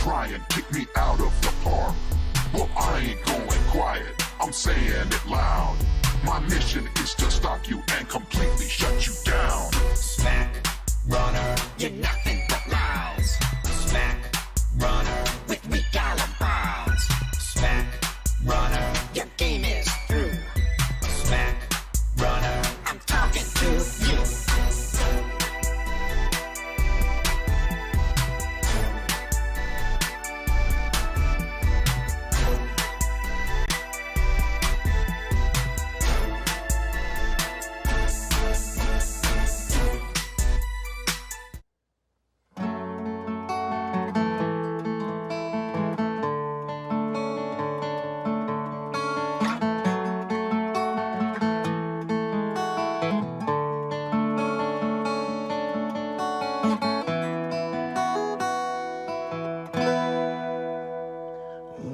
try and kick me out of the park. Well, I ain't going quiet, I'm saying it loud. My mission is to stop you and completely shut you down. Smack, runner, you're nothing but lies. Smack, runner, with weak alibis. Smack, runner, your game is through. Smack, runner, I'm talking to you.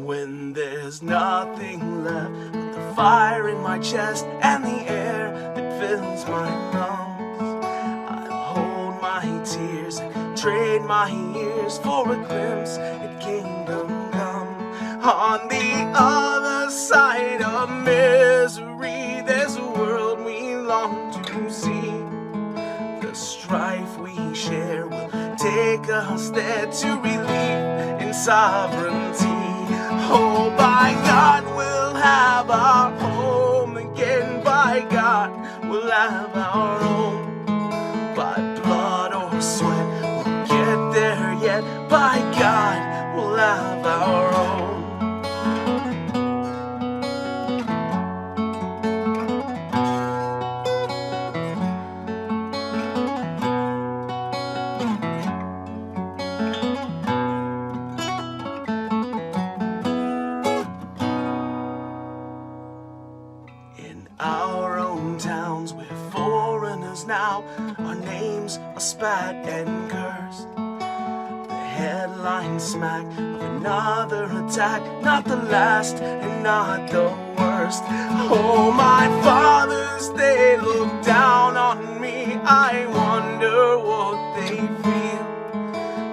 When there's nothing left but the fire in my chest and the air that fills my lungs, I'll hold my tears and trade my years for a glimpse at kingdom come. On the other side of misery, there's a world we long to see. The strife we share will take us there to relief in sovereignty. Oh, by God, we'll have our home again. By God, we'll have our own. By blood or sweat, we'll get there yet. By God, we'll have our own. Now our names are spat and cursed. The headline smack of another attack, not the last and not the worst. Oh, my fathers, they look down on me. I wonder what they feel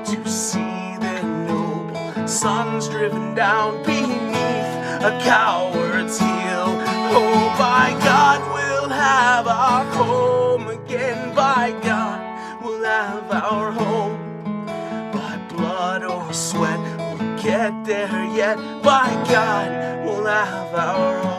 to see their noble sons driven down beneath a coward's heel. Oh, by God, we'll have our home again. By God, we'll have our home. By blood or sweat, we'll get there yet. By God, we'll have our own.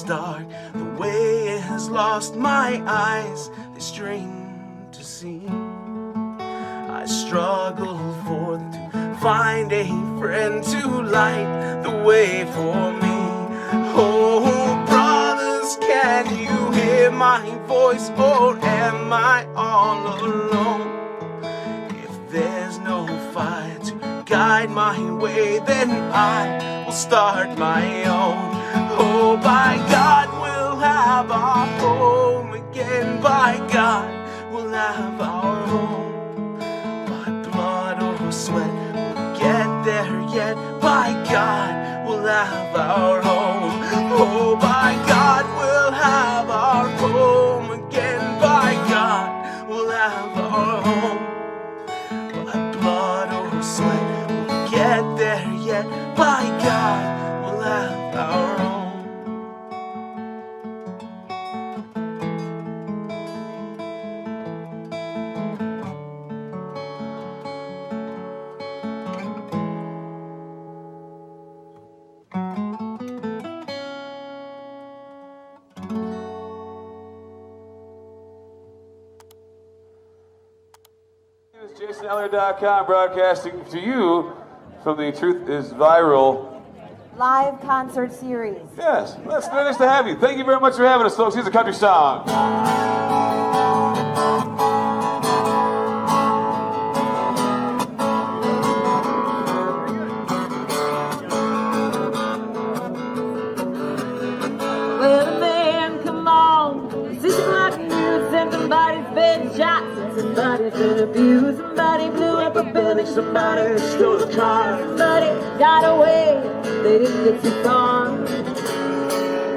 Dark, the way has lost my eyes, they strain to see. I struggle forth to find a friend to light the way for me. Oh, brothers, can you hear my voice, or am I all alone? If there's no fire to guide my way, then I will start my own. Oh, by God, we'll have our home again. By God, we'll have our home. By blood or sweat, we'll get there yet. By God, we'll have our home. Oh, by God, we'll have our home again. By God, we'll have our home. By blood or sweat, we'll get there yet. By God, we'll have our home. JasonElliott.com broadcasting to you from the Truth is Viral live concert series. Yes, that's very nice to have you. Thank you very much for having us, folks. Here's a country song. think somebody stole the car. Somebody got away, they didn't get too far.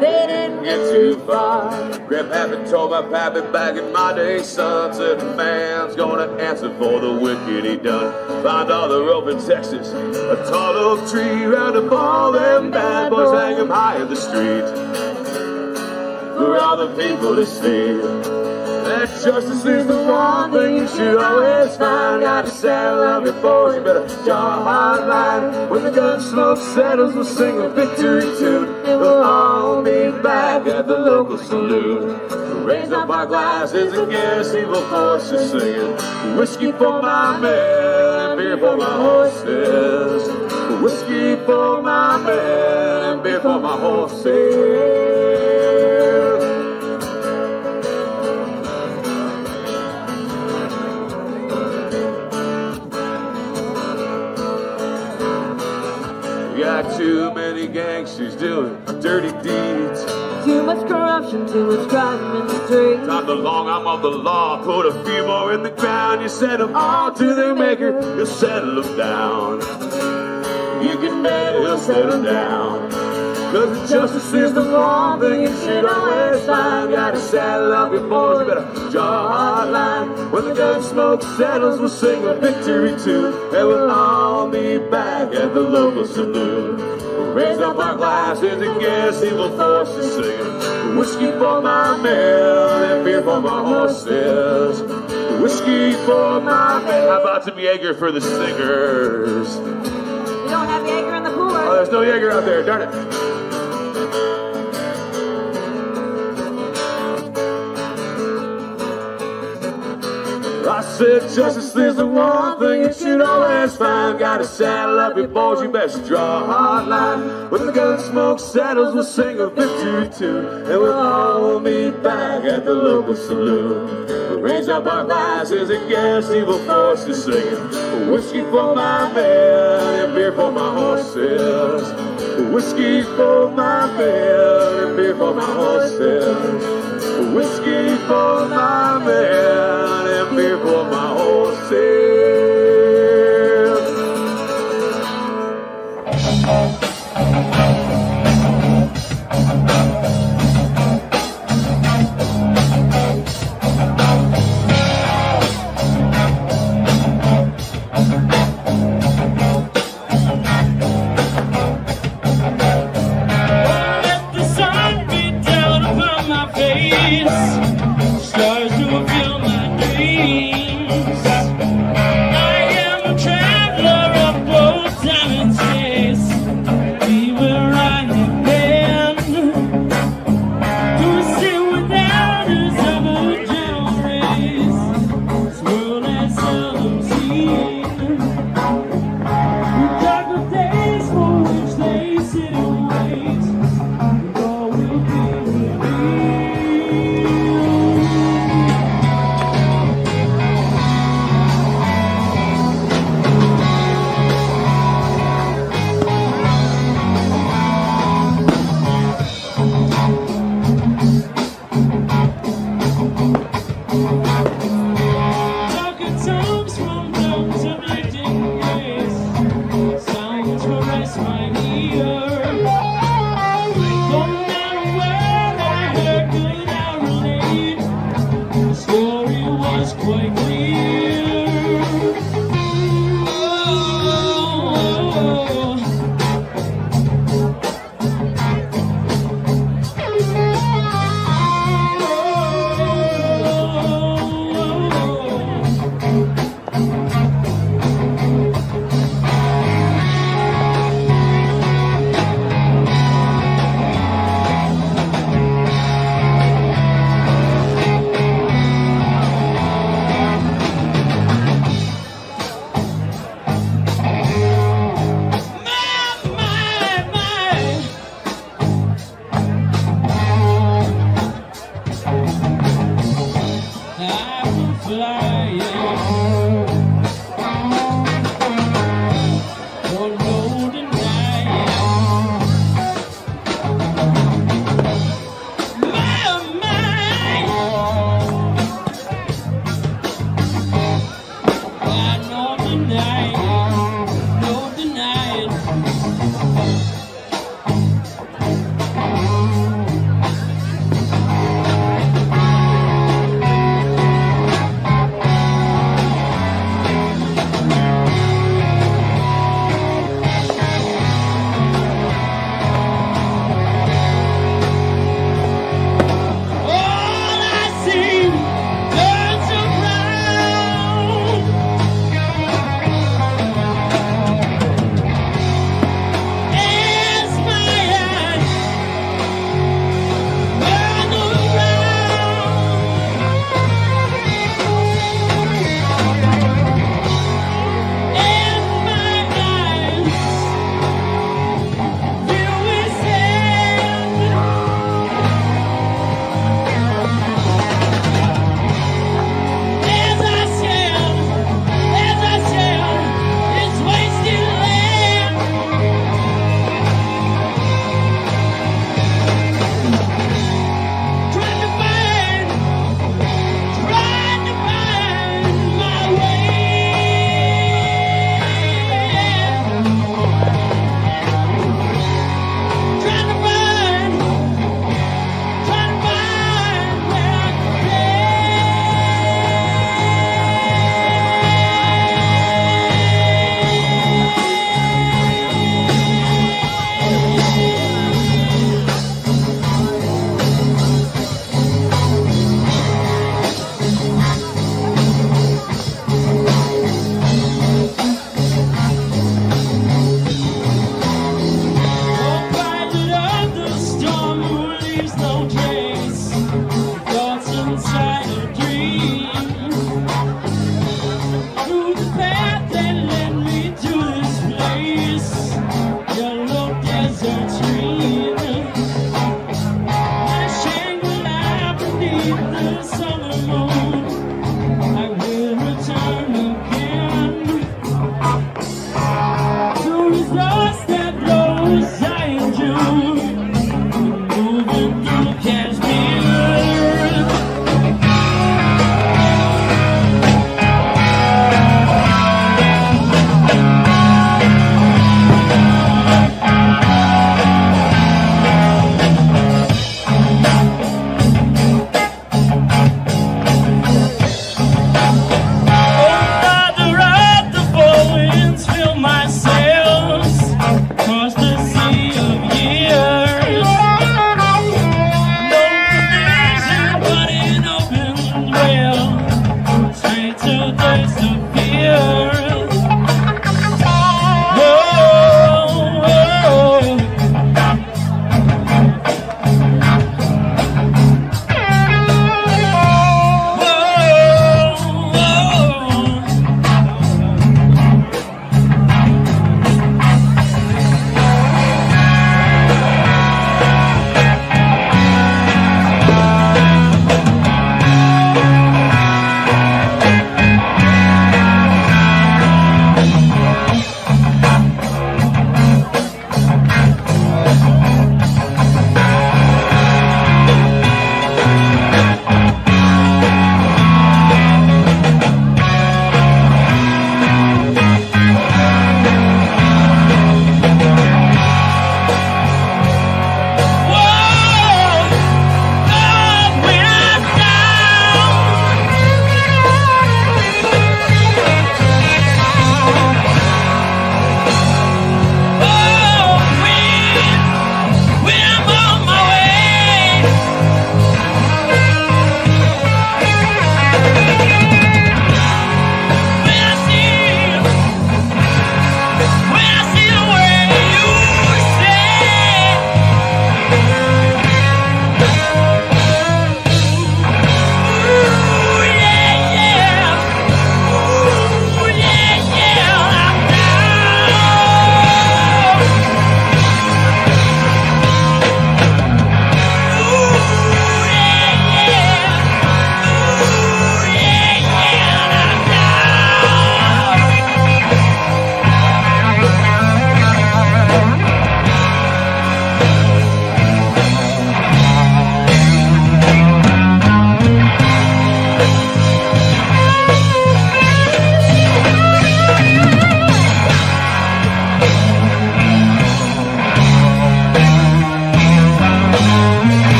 They didn't Get too far. Grandpappy told my pappy back in my day, son, said a man's gonna answer for the wicked he done. Find all the rope in Texas, a tall oak tree, round up all them bad boys, hang them high in the street for all the people to see. That justice is the one thing you should always find. Gotta settle up your boys, you better draw a hard line. When the gun smoke settles, we'll sing a victory tune, and we'll all meet back at the local saloon. Raise up our glasses against evil forces, singing whiskey for my men and beer for my horses. Whiskey for my men and beer for my horses. Got too many gangsters doing dirty deeds. too much corruption, too much crime in the streets. Not the long arm of the law, put a few more in the ground. You set them all to their maker, you'll settle them down. You can bet he'll settle down. Cause the justice is the one thing you should always find. Gotta saddle up your boys, you better draw a hard line. When the gun smoke settles, we'll sing a victory tune, and we'll all be back at the local saloon. We'll raise up our glasses against evil forces, singing whiskey for my men and beer for my horses. Whiskey for my men. How about some Jaeger for the singers? We don't have Jaeger in the cooler. Oh, there's no Jaeger out there, darn it. I said justice is the one thing you should always find. Gotta saddle up your boys, you best draw a hard line. When the gun smoke settles, we'll sing a victory tune, and we'll all meet back at the local saloon. We'll raise up our glasses against evil forces, singing whiskey for my men and beer for my horses. Whiskey for my men and beer for my horses. Whiskey for my men and beer for my horses. Stars to fulfill my dreams. I am a traveler of both time and space.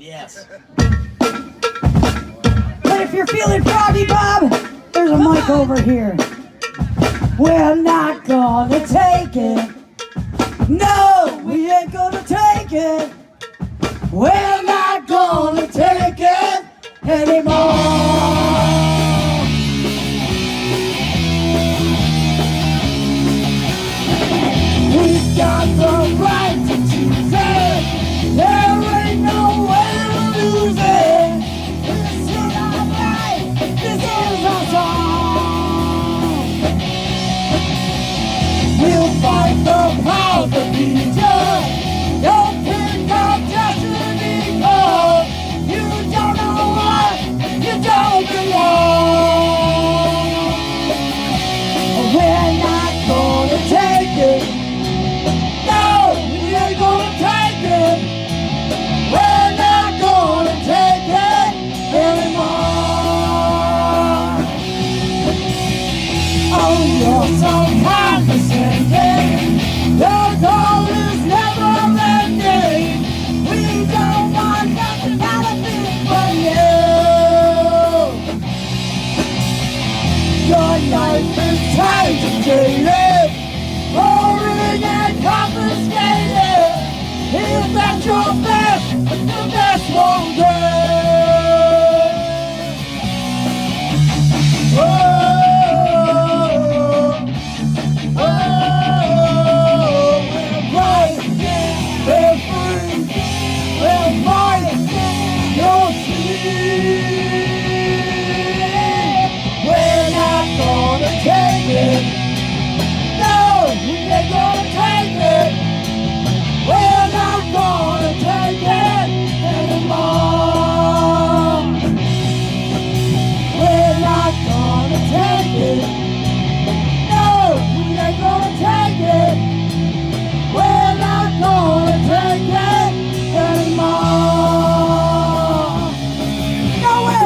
Yes. But if you're feeling froggy, Bob, there's a mic over here. We're not gonna take it. No, we ain't gonna take it. We're not gonna take it anymore. We've got the right to choose it. There ain't no way to lose it. This is our right. This is our song. We'll fight the power to be just. Don't pick up destiny, cause you don't know what you don't belong. We're not gonna take it. No, we ain't gonna take it. We're not gonna take it anymore. Oh, you're so condescending. Your goal is never ending. We don't want nothing out of it but you. Your life is tragedy. Boring and confiscated. Is that your best? The best won't do. Oh, oh, we're right, we're free, we're fighting, you'll see. We're not gonna take it. No, we ain't gonna take it. We're not gonna take it anymore. We're not gonna take it. No, we ain't gonna take it. We're not gonna take it anymore. No way!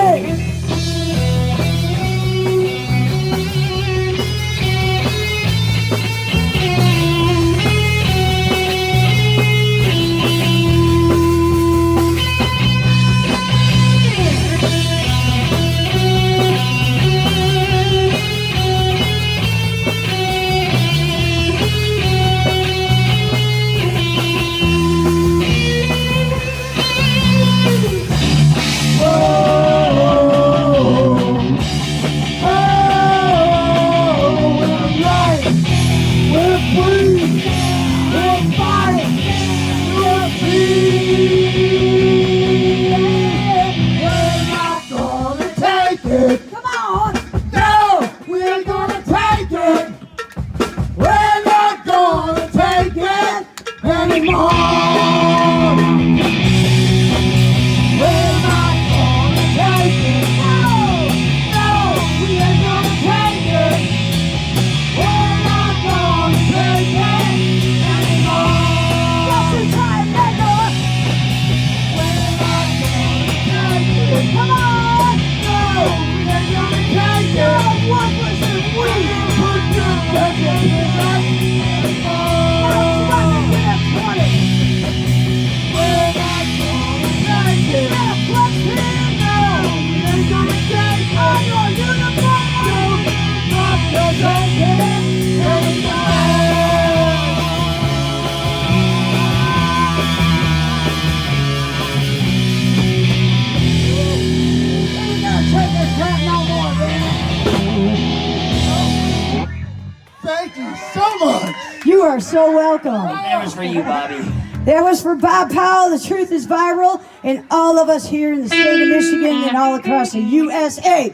You are so welcome. That was for you, Bobby. That was for Bob Powell. The truth is viral, and all of us here in the state of Michigan and all across the USA.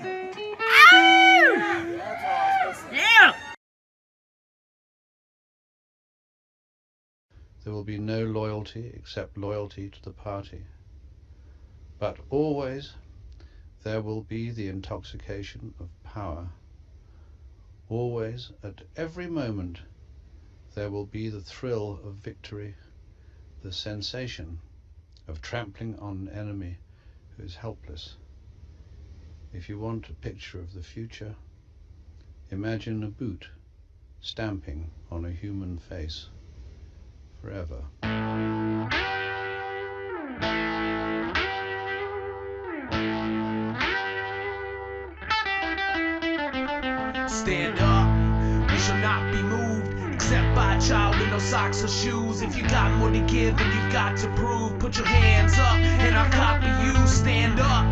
Yeah. There will be no loyalty except loyalty to the party. But always there will be the intoxication of power. Always, at every moment, there will be the thrill of victory, the sensation of trampling on an enemy who is helpless. If you want a picture of the future, imagine a boot stamping on a human face forever. stand up. We shall not be moved, except by a child with no socks or shoes. If you got more to give than you've got to prove, put your hands up and I'll copy you. Stand up.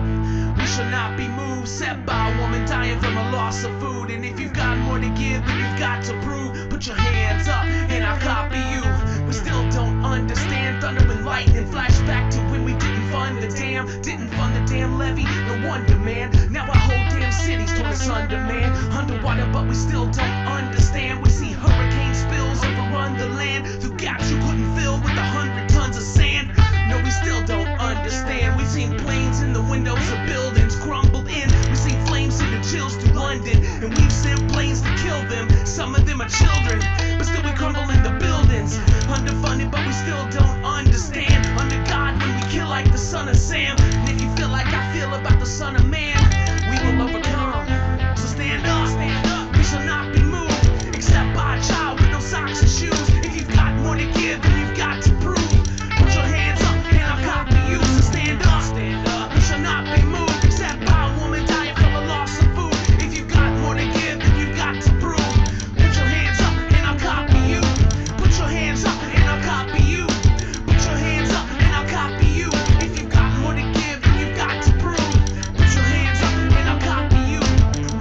We shall not be moved, except by a woman dying from a loss of food. And if you've got more to give than you've got to prove, put your hands up and I'll copy you. We still don't understand thunder and lightning. Flashback to when we didn't fund the damn levee. No wonder, man. Now our whole damn city's torn asunder, man. Underwater, but we still don't understand. We see hurricane spills overrun the land through gaps you couldn't fill with 100 tons of sand. No, we still don't understand. We've seen planes in the windows of buildings crumbled in. We've seen flames in the chills through London, and we've sent planes to kill them. Some of them are children, but still we crumble in the buildings. Underfunded, but we still don't understand. Under God, when we kill like the son of Sam. And if you feel like I feel about the son of man, we will overcome. So stand up, stand up. We shall not be moved, except by a child with no socks or shoes. If you've got more to give than you've got to prove, put your hands up and I'll copy you. So stand up, stand up. We shall not be moved, except by a woman dying from a loss of food. If you've got more to give than you've got to prove, put your hands up and I'll copy you. Put your hands up and I'll copy you. Put your hands up and I'll copy you. If you've got more to give than you've got to prove, put your hands up and I'll copy you.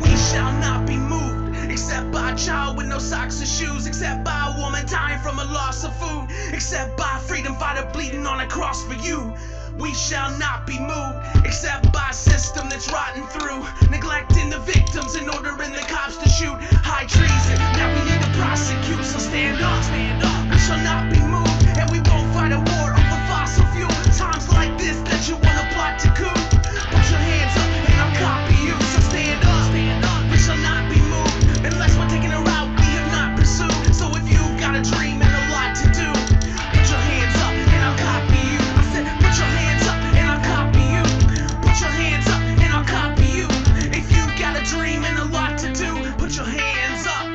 We shall not be moved, except by a child with no socks or shoes, except by a woman dying from a loss of food, except by a freedom fighter bleeding on a cross for you. We shall not be moved, except by a system that's rotten through, neglecting the victims and ordering the cops to shoot. High treason, now we need to prosecute. So stand up, stand up. We shall not be moved, and we won't fight a war over fossil fuel. Times like this that you wanna plot to coup. Put your hands up and I'll copy you. So stand up, stand up. We shall not be moved, unless we're taking a route we have not pursued. So if you've got a dream and a lot to do, put your hands up and I'll copy you. I said put your hands up and I'll copy you. Put your hands up and I'll copy you. If you've got a dream and a lot to do, put your hands up.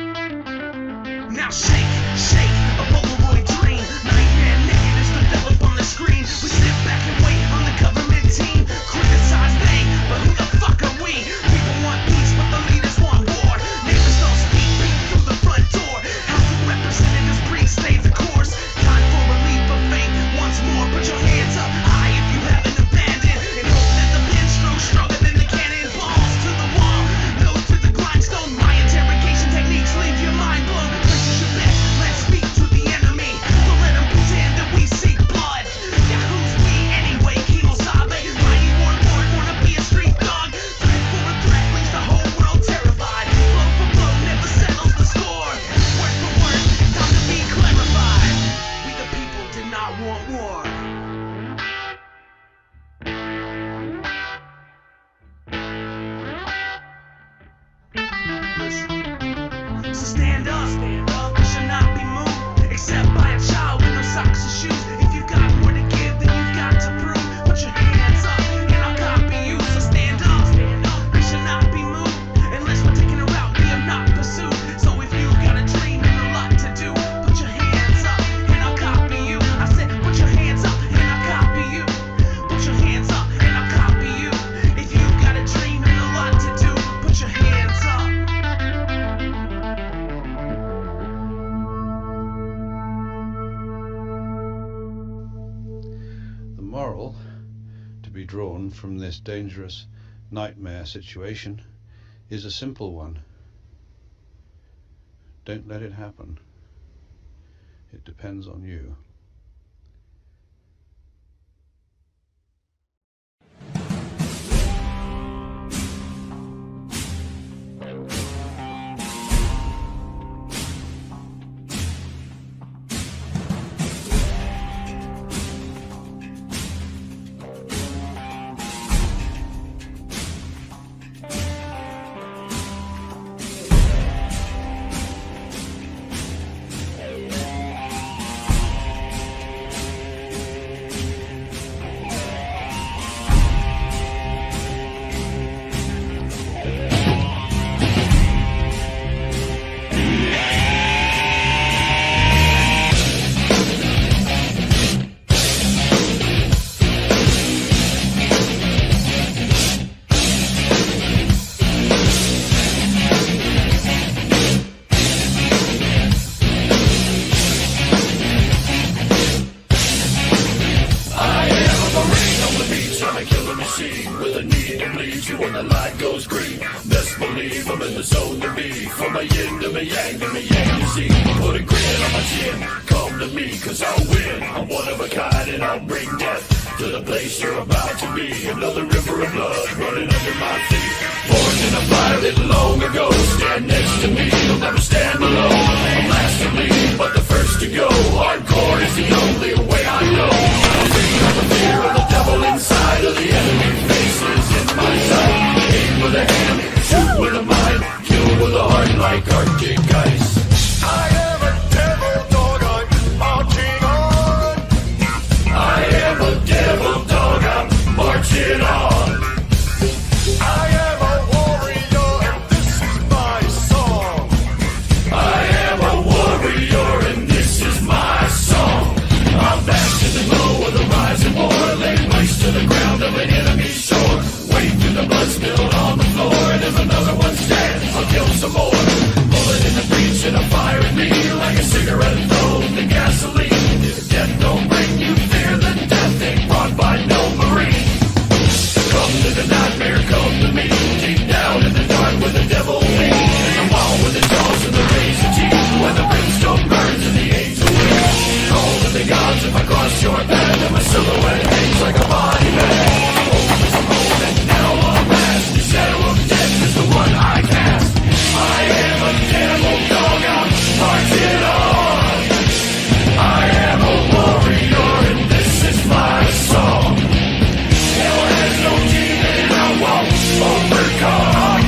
Now shake, shake, a Polaroid dream. Nightmare naked is developed on the screen. We sit back and wait on the government team. Criticize they, but who the fuck are we? People want peace, but the leaders want war. Neighbors don't speak, peek through the front door. House of Representatives breathe, stay the course. Time for relief of faith once more. Put your hands up high if you haven't abandoned, and hope that the pen strokes stronger than the cannonballs. To the wall, nose to the grindstone. My interrogation techniques leave your mind blown. Places your best, let's speak to the enemy. Don't let them pretend that we seek blood. Yeah, who's we anyway? Kimo Sabe, mighty warlord, wanna be a street dog. Threat for a threat leaves the whole world terrified. Blow for blow never settles the score. Word for word, time to be clarified. We the people did not want war. Listen. So stand up, stand up. We shall not be moved, except by a child with no socks or shoes. If you've got more to give than you've got to prove, put your hands up and I'll copy you. So stand up, stand up. We shall not be moved, unless we're taking a route we have not pursued. So if you've got a dream and a lot to do, put your hands up and I'll copy you. I said put your hands up and I'll copy you. Put your hands up and I'll copy you. If you've got a dream and a lot to do, put your hands up. The moral to be drawn from this dangerous nightmare situation is a simple one. Don't let it happen. It depends on you. a killer machine with a need to bleed you when the light goes green. Best believe I'm in the zone to be. From my yin to my yang to my yang to see. Put a grin on my chin, come to me cause I'll win. I'm one of a kind and I'll bring death to the place you're about to be. Another river of blood running under my feet. Born in a fire lit long ago. Stand next to me, you'll never stand alone. I'm last to leave, but the first to go. Hardcore is the only way I know. I'm bringing up the fear of the devil inside of the enemy faces in my sight. Aim with a hand, shoot with a mind, kill with a heart like Arctic ice. I am a devil dog, I'm marching on. I am a devil dog, I'm marching on. I am a warrior and this is my song. I am a warrior and this is my song. I'm back to the glow of the rising war, laid waste to the ground of an enemy shore. Wait till the blood spilled on the floor, and if another one stands, I'll kill some more. Bullet in the breach and a fire in me, like a cigarette thrown in gasoline. If death don't bring you fear, then death ain't brought by no Marine. Come to the nightmare, come to me, deep down in the dark where the devil leads. In the wall with the jaws and the razor teeth, where the brimstone burns and the angel wings. Call to the gods if I cross your path, and my silhouette hangs like a body bag. Hope is a moment, now I'll last. The shadow of death is the one I cast. I am a devil dog, I'm marching on. I am a warrior and this is my song. Hell has no demon, I won't overcome.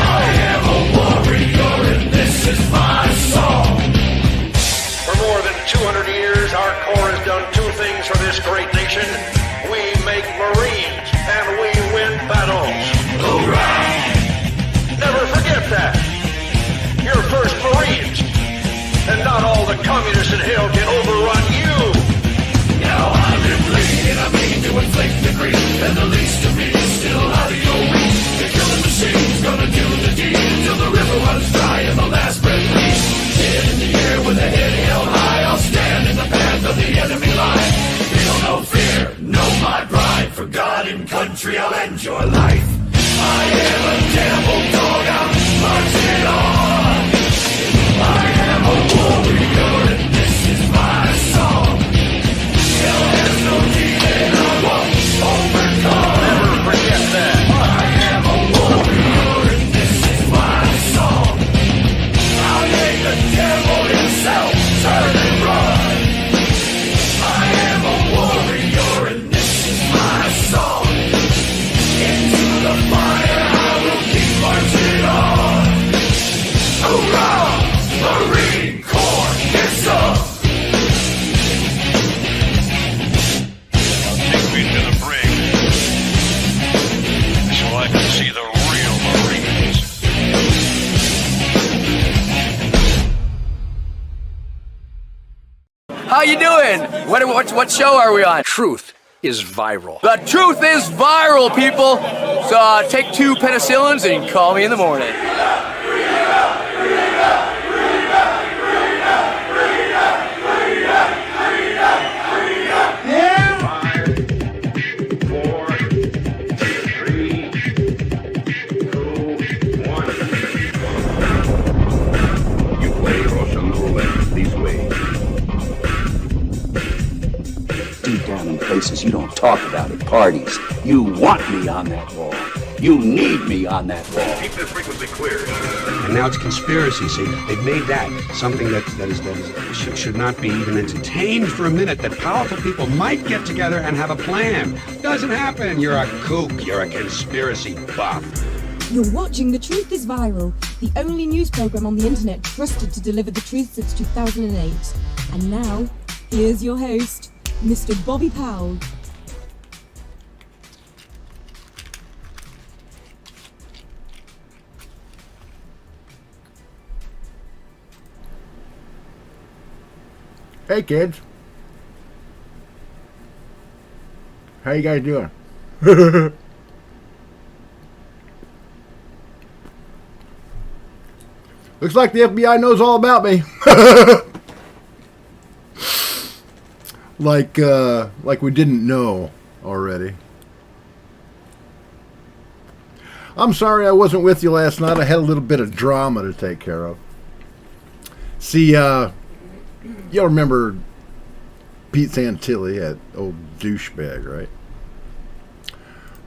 I am a warrior and this is my song. For more than 200 years, our Corps has done two things for this great nation. We make Marines and we win battles. Hoorah! Never forget that. You're first Marines, and not all the communists in hell can overrun you. Now I'm in bleed and I mean to inflict the grief, and the least of me is still out of your reach. The killing machine's gonna do the deed until the river runs dry and the last breath leaves. Head in the air with a head held high, I'll stand in the path of the enemy line. Feel no fear, know my pride. For God and country, I'll end your life. I am a devil dog, I'm marching on. I am a warrior and this is my song. Hell has no demon, I won't overcome. Never forget that. I am a warrior and this is my song. I'll make the devil himself turn and run. I am a warrior and this is my song. Into the fire I will keep marching on. Hoorah! Marine Corps, get up! Take me to the brig, so I can see the real Marines. How you doing? What show are we on? Truth is viral. The truth is viral, people. So take 2 penicillins and call me in the morning. Deep down in places you don't talk about at parties. You want me on that wall. You need me on that wall. Keep this frequency clear. And now it's conspiracy. See, they've made that something that should not be even entertained for a minute. That powerful people might get together and have a plan. Doesn't happen. You're a kook. You're a conspiracy buff. You're watching The Truth is Viral, the only news program on the internet trusted to deliver the truth since 2008. And now, here's your host, Mr. Bobby Powell. Hey kids. How you guys doing? Looks like the FBI knows all about me. like we didn't know already. I'm sorry I wasn't with you last night. I had a little bit of drama to take care of. See, y'all remember Pete Santilli, that old douchebag, right?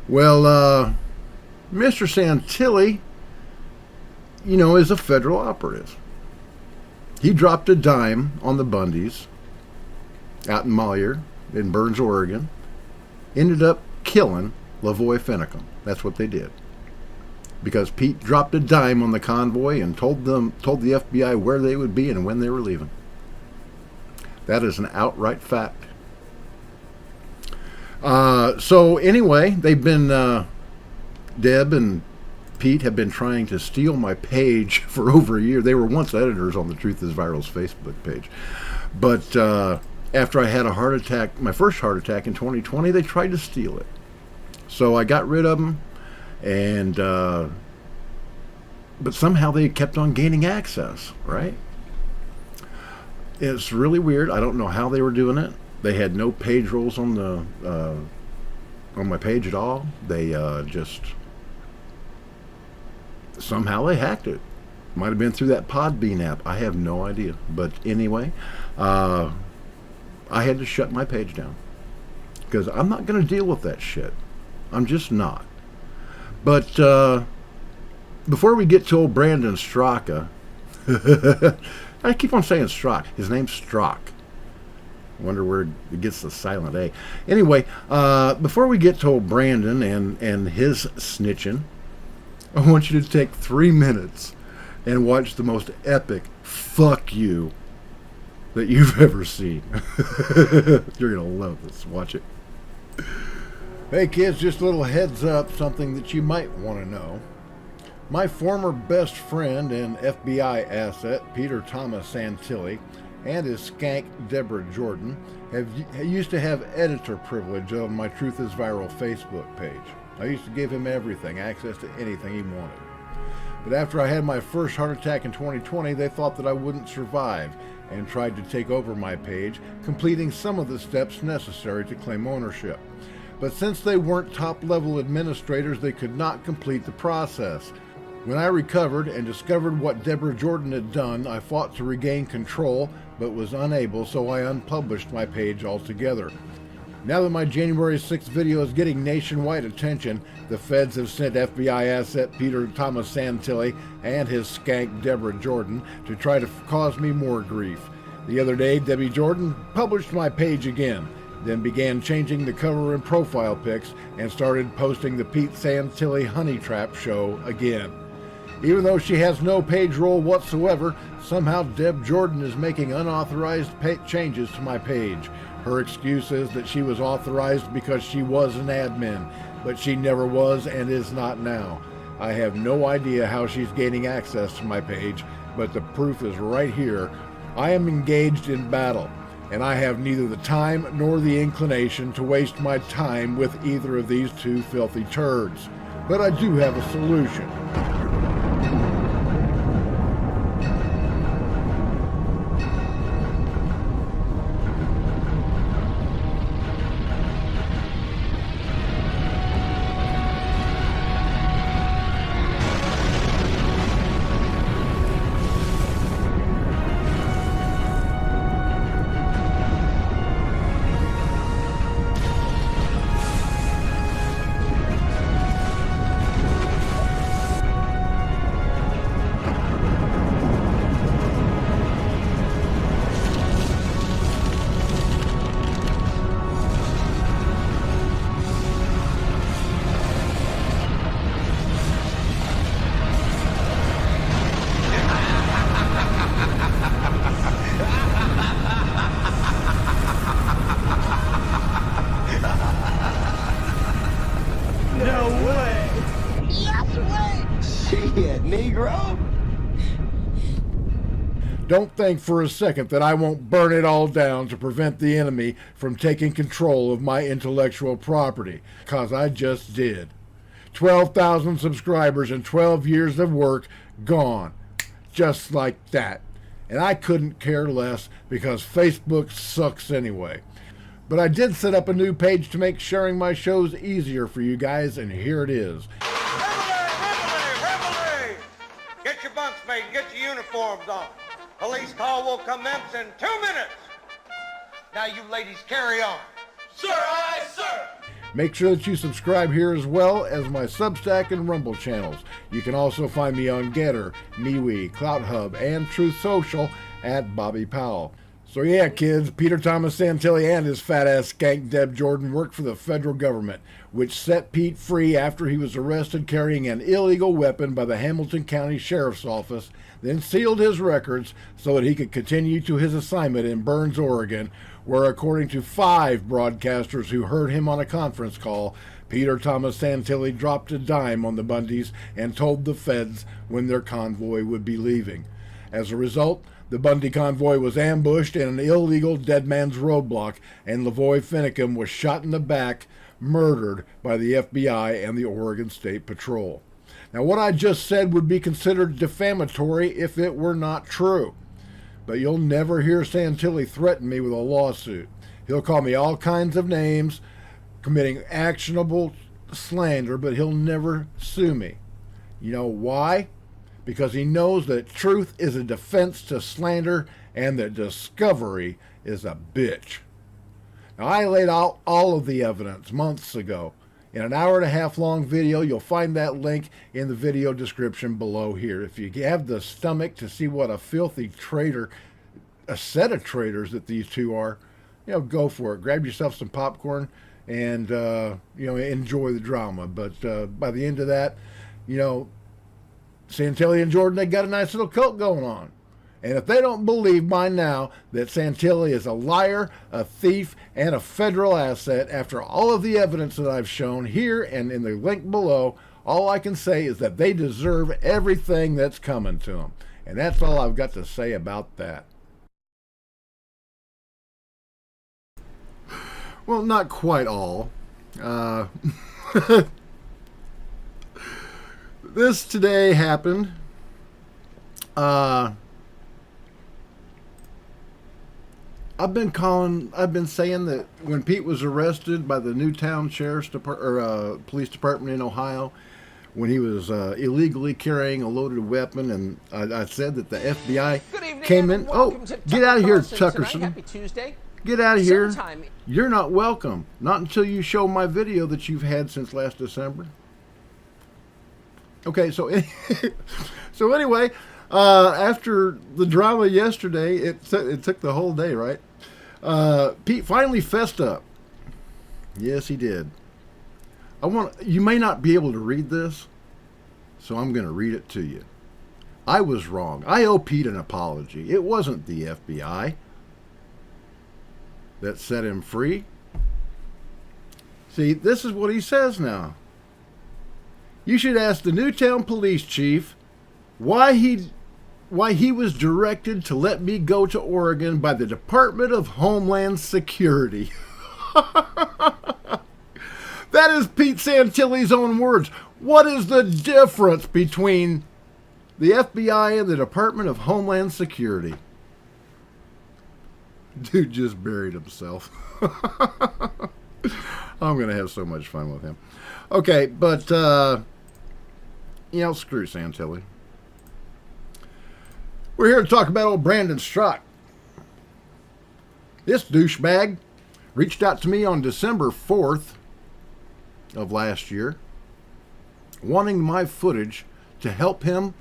Well, Mr. Santilli, you know, is a federal operative. He dropped a dime on the Bundys out in Malheur in Burns, Oregon. Ended up killing Lavoy Finicum. That's what they did. Because Pete dropped a dime on the convoy and told the FBI where they would be and when they were leaving. That is an outright fact. So anyway, they've been, Deb and Pete have been trying to steal my page for over a year. They were once editors on the Truth is Viral's Facebook page. But after I had a heart attack, my first heart attack in 2020, they tried to steal it. So I got rid of them, and but somehow they kept on gaining access, right? It's really weird. I don't know how they were doing it. They had no page rolls on the on my page at all. They just somehow they hacked it. Might have been through that Podbean app. I have no idea. But anyway, I had to shut my page down because I'm not going to deal with that shit. I'm just not. But before we get to old Brandon Straka, I keep on saying Strzok. His name's Strzok. I wonder where it gets the silent A. Anyway, before we get to old Brandon and his snitching, I want you to take 3 minutes and watch the most epic fuck you that you've ever seen. You're going to love this. Watch it. Hey kids, just a little heads up, something that you might want to know. My former best friend and FBI asset, Peter Thomas Santilli, and his skank, Deborah Jordan, used to have editor privilege on my Truth is Viral Facebook page. I used to give him everything, access to anything he wanted. But after I had my first heart attack in 2020, they thought that I wouldn't survive and tried to take over my page, completing some of the steps necessary to claim ownership. But since they weren't top-level administrators, they could not complete the process. When I recovered and discovered what Deborah Jordan had done, I fought to regain control, but was unable, so I unpublished my page altogether. Now that my January 6th video is getting nationwide attention, the feds have sent FBI asset Peter Thomas Santilli and his skank Deborah Jordan to try to cause me more grief. The other day, Debbie Jordan published my page again, then began changing the cover and profile pics and started posting the Pete Santilli Honey Trap show again. Even though she has no page roll whatsoever, somehow Deb Jordan is making unauthorized changes to my page. Her excuse is that she was authorized because she was an admin, but she never was and is not now. I have no idea how she's gaining access to my page, but the proof is right here. I am engaged in battle, and I have neither the time nor the inclination to waste my time with either of these two filthy turds. But I do have a solution. Don't think for a second that I won't burn it all down to prevent the enemy from taking control of my intellectual property, 'cause I just did. 12,000 subscribers and 12 years of work gone, just like that. And I couldn't care less because Facebook sucks anyway. But I did set up a new page to make sharing my shows easier for you guys, and here it is. your bunks made and get your uniforms on. Police call will commence in 2 minutes. Now you ladies carry on. Sir, aye, sir. Make sure that you subscribe here as well as my Substack and Rumble channels. You can also find me on Getter, MeWe, CloutHub, and Truth Social at Bobby Powell. So yeah, kids, Peter Thomas Santilli and his fat-ass skank Deb Jordan worked for the federal government, which set Pete free after he was arrested carrying an illegal weapon by the Hamilton County Sheriff's Office, then sealed his records so that he could continue to his assignment in Burns, Oregon, where, according to 5 broadcasters who heard him on a conference call, Peter Thomas Santilli dropped a dime on the Bundys and told the feds when their convoy would be leaving. As a result, the Bundy convoy was ambushed in an illegal dead man's roadblock, and Lavoy Finicum was shot in the back, murdered by the FBI and the Oregon State Patrol. Now, what I just said would be considered defamatory if it were not true. But you'll never hear Santilli threaten me with a lawsuit. He'll call me all kinds of names, committing actionable slander, but he'll never sue me. You know why? Because he knows that truth is a defense to slander and that discovery is a bitch. Now, I laid out all of the evidence months ago. In an 1.5 hour long video, you'll find that link in the video description below here. If you have the stomach to see what a filthy traitor, a set of traitors that these two are, go for it. Grab yourself some popcorn and, enjoy the drama. But by the end of that, Santilli and Jordan, they got a nice little cult going on. And if they don't believe by now that Santilli is a liar, a thief, and a federal asset, after all of the evidence that I've shown here and in the link below, all I can say is that they deserve everything that's coming to them. And that's all I've got to say about that. Well, not quite all. This today happened. I've been saying that when Pete was arrested by the Newtown Sheriff's Police Department in Ohio, when he was illegally carrying a loaded weapon, and I said that the FBI came in. Oh, get out of here, Tuckerson. Happy Tuesday. Get out of here. You're not welcome. Not until you show my video that you've had since last December. Okay, so anyway, after the drama yesterday, it took the whole day, right? Pete finally fessed up. Yes, he did. You may not be able to read this, so I'm going to read it to you. I was wrong. I owe Pete an apology. It wasn't the FBI that set him free. See, this is what he says now. You should ask the Newtown police chief why he was directed to let me go to Oregon by the Department of Homeland Security. That is Pete Santilli's own words. What is the difference between the FBI and the Department of Homeland Security? Dude just buried himself. I'm going to have so much fun with him. Okay, but, screw Santilli. We're here to talk about old Brandon Straka. This douchebag reached out to me on December 4th of last year, wanting my footage to help him,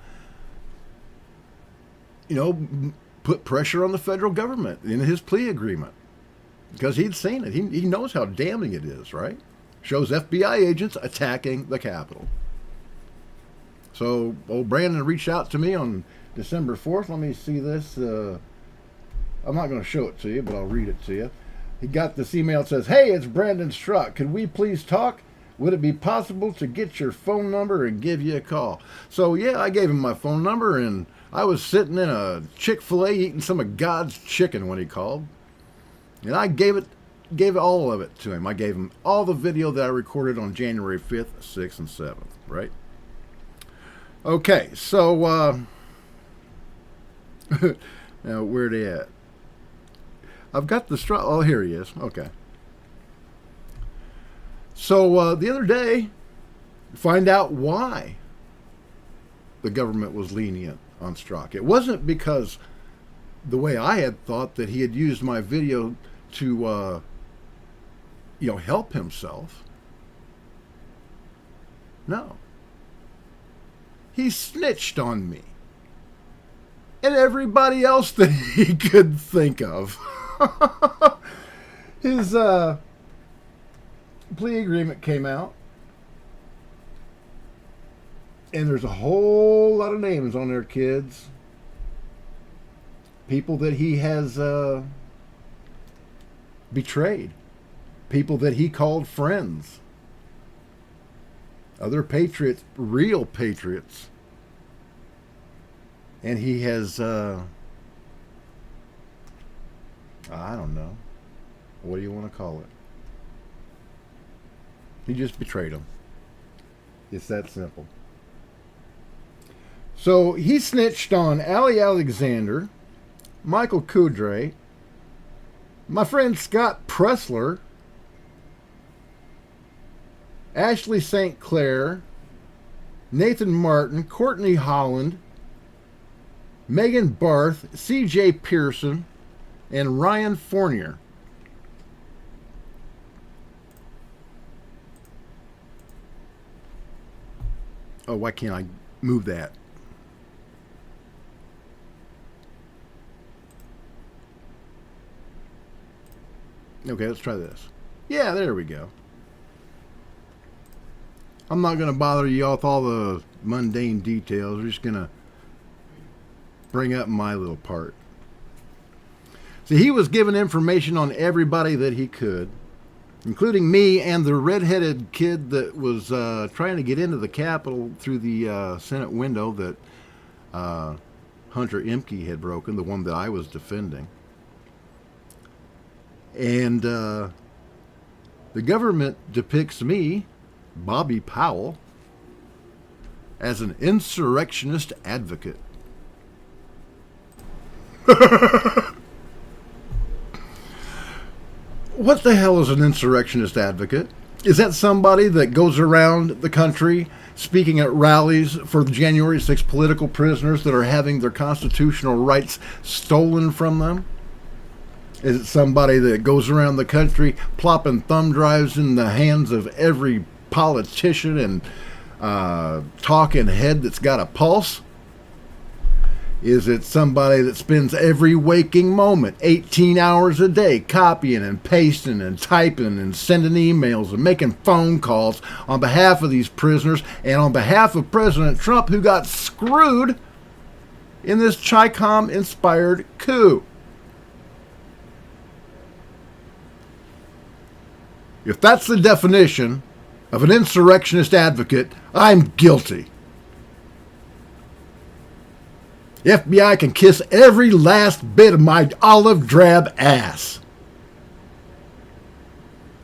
put pressure on the federal government in his plea agreement. Because he'd seen it. He knows how damning it is, right? Shows FBI agents attacking the Capitol. So old Brandon reached out to me on December 4th. Let me see this. I'm not going to show it to you, but I'll read it to you. He got this email that says, "Hey, it's Brandon Straka. Could we please talk? Would it be possible to get your phone number and give you a call?" So yeah, I gave him my phone number, and I was sitting in a Chick-fil-A eating some of God's chicken when he called. And I gave it all of it to him. I gave him all the video that I recorded on January 5th, 6th, and 7th, right? Okay, so, now, where'd he at? I've got the oh, here he is. Okay. So, the other day, find out why the government was lenient on Straka. It wasn't because the way I had thought that he had used my video to, help himself. No. He snitched on me and everybody else that he could think of. His plea agreement came out, and there's a whole lot of names on there, kids. People that he has betrayed. People that he called friends. Other patriots, real patriots. And he has, I don't know. What do you want to call it? He just betrayed them. It's that simple. So he snitched on Ali Alexander, Michael Coudrey, my friend Scott Presler, Ashley St. Clair, Nathan Martin, Courtney Holland, Megan Barth, CJ Pearson, and Ryan Fournier. Oh, why can't I move that? Okay, let's try this. Yeah, there we go. I'm not going to bother you all with all the mundane details. We're just going to bring up my little part. See, he was given information on everybody that he could, including me and the redheaded kid that was trying to get into the Capitol through the Senate window that Hunter Imke had broken, the one that I was defending. And the government depicts me, Bobby Powell, as an insurrectionist advocate. What the hell is an insurrectionist advocate? Is that somebody that goes around the country speaking at rallies for the January 6th political prisoners that are having their constitutional rights stolen from them? Is it somebody that goes around the country plopping thumb drives in the hands of every politician and talking head that's got a pulse? Is it somebody that spends every waking moment, 18 hours a day, copying and pasting and typing and sending emails and making phone calls on behalf of these prisoners and on behalf of President Trump, who got screwed in this Chi-Com-inspired coup? If that's the definition of an insurrectionist advocate, I'm guilty. The FBI can kiss every last bit of my olive drab ass.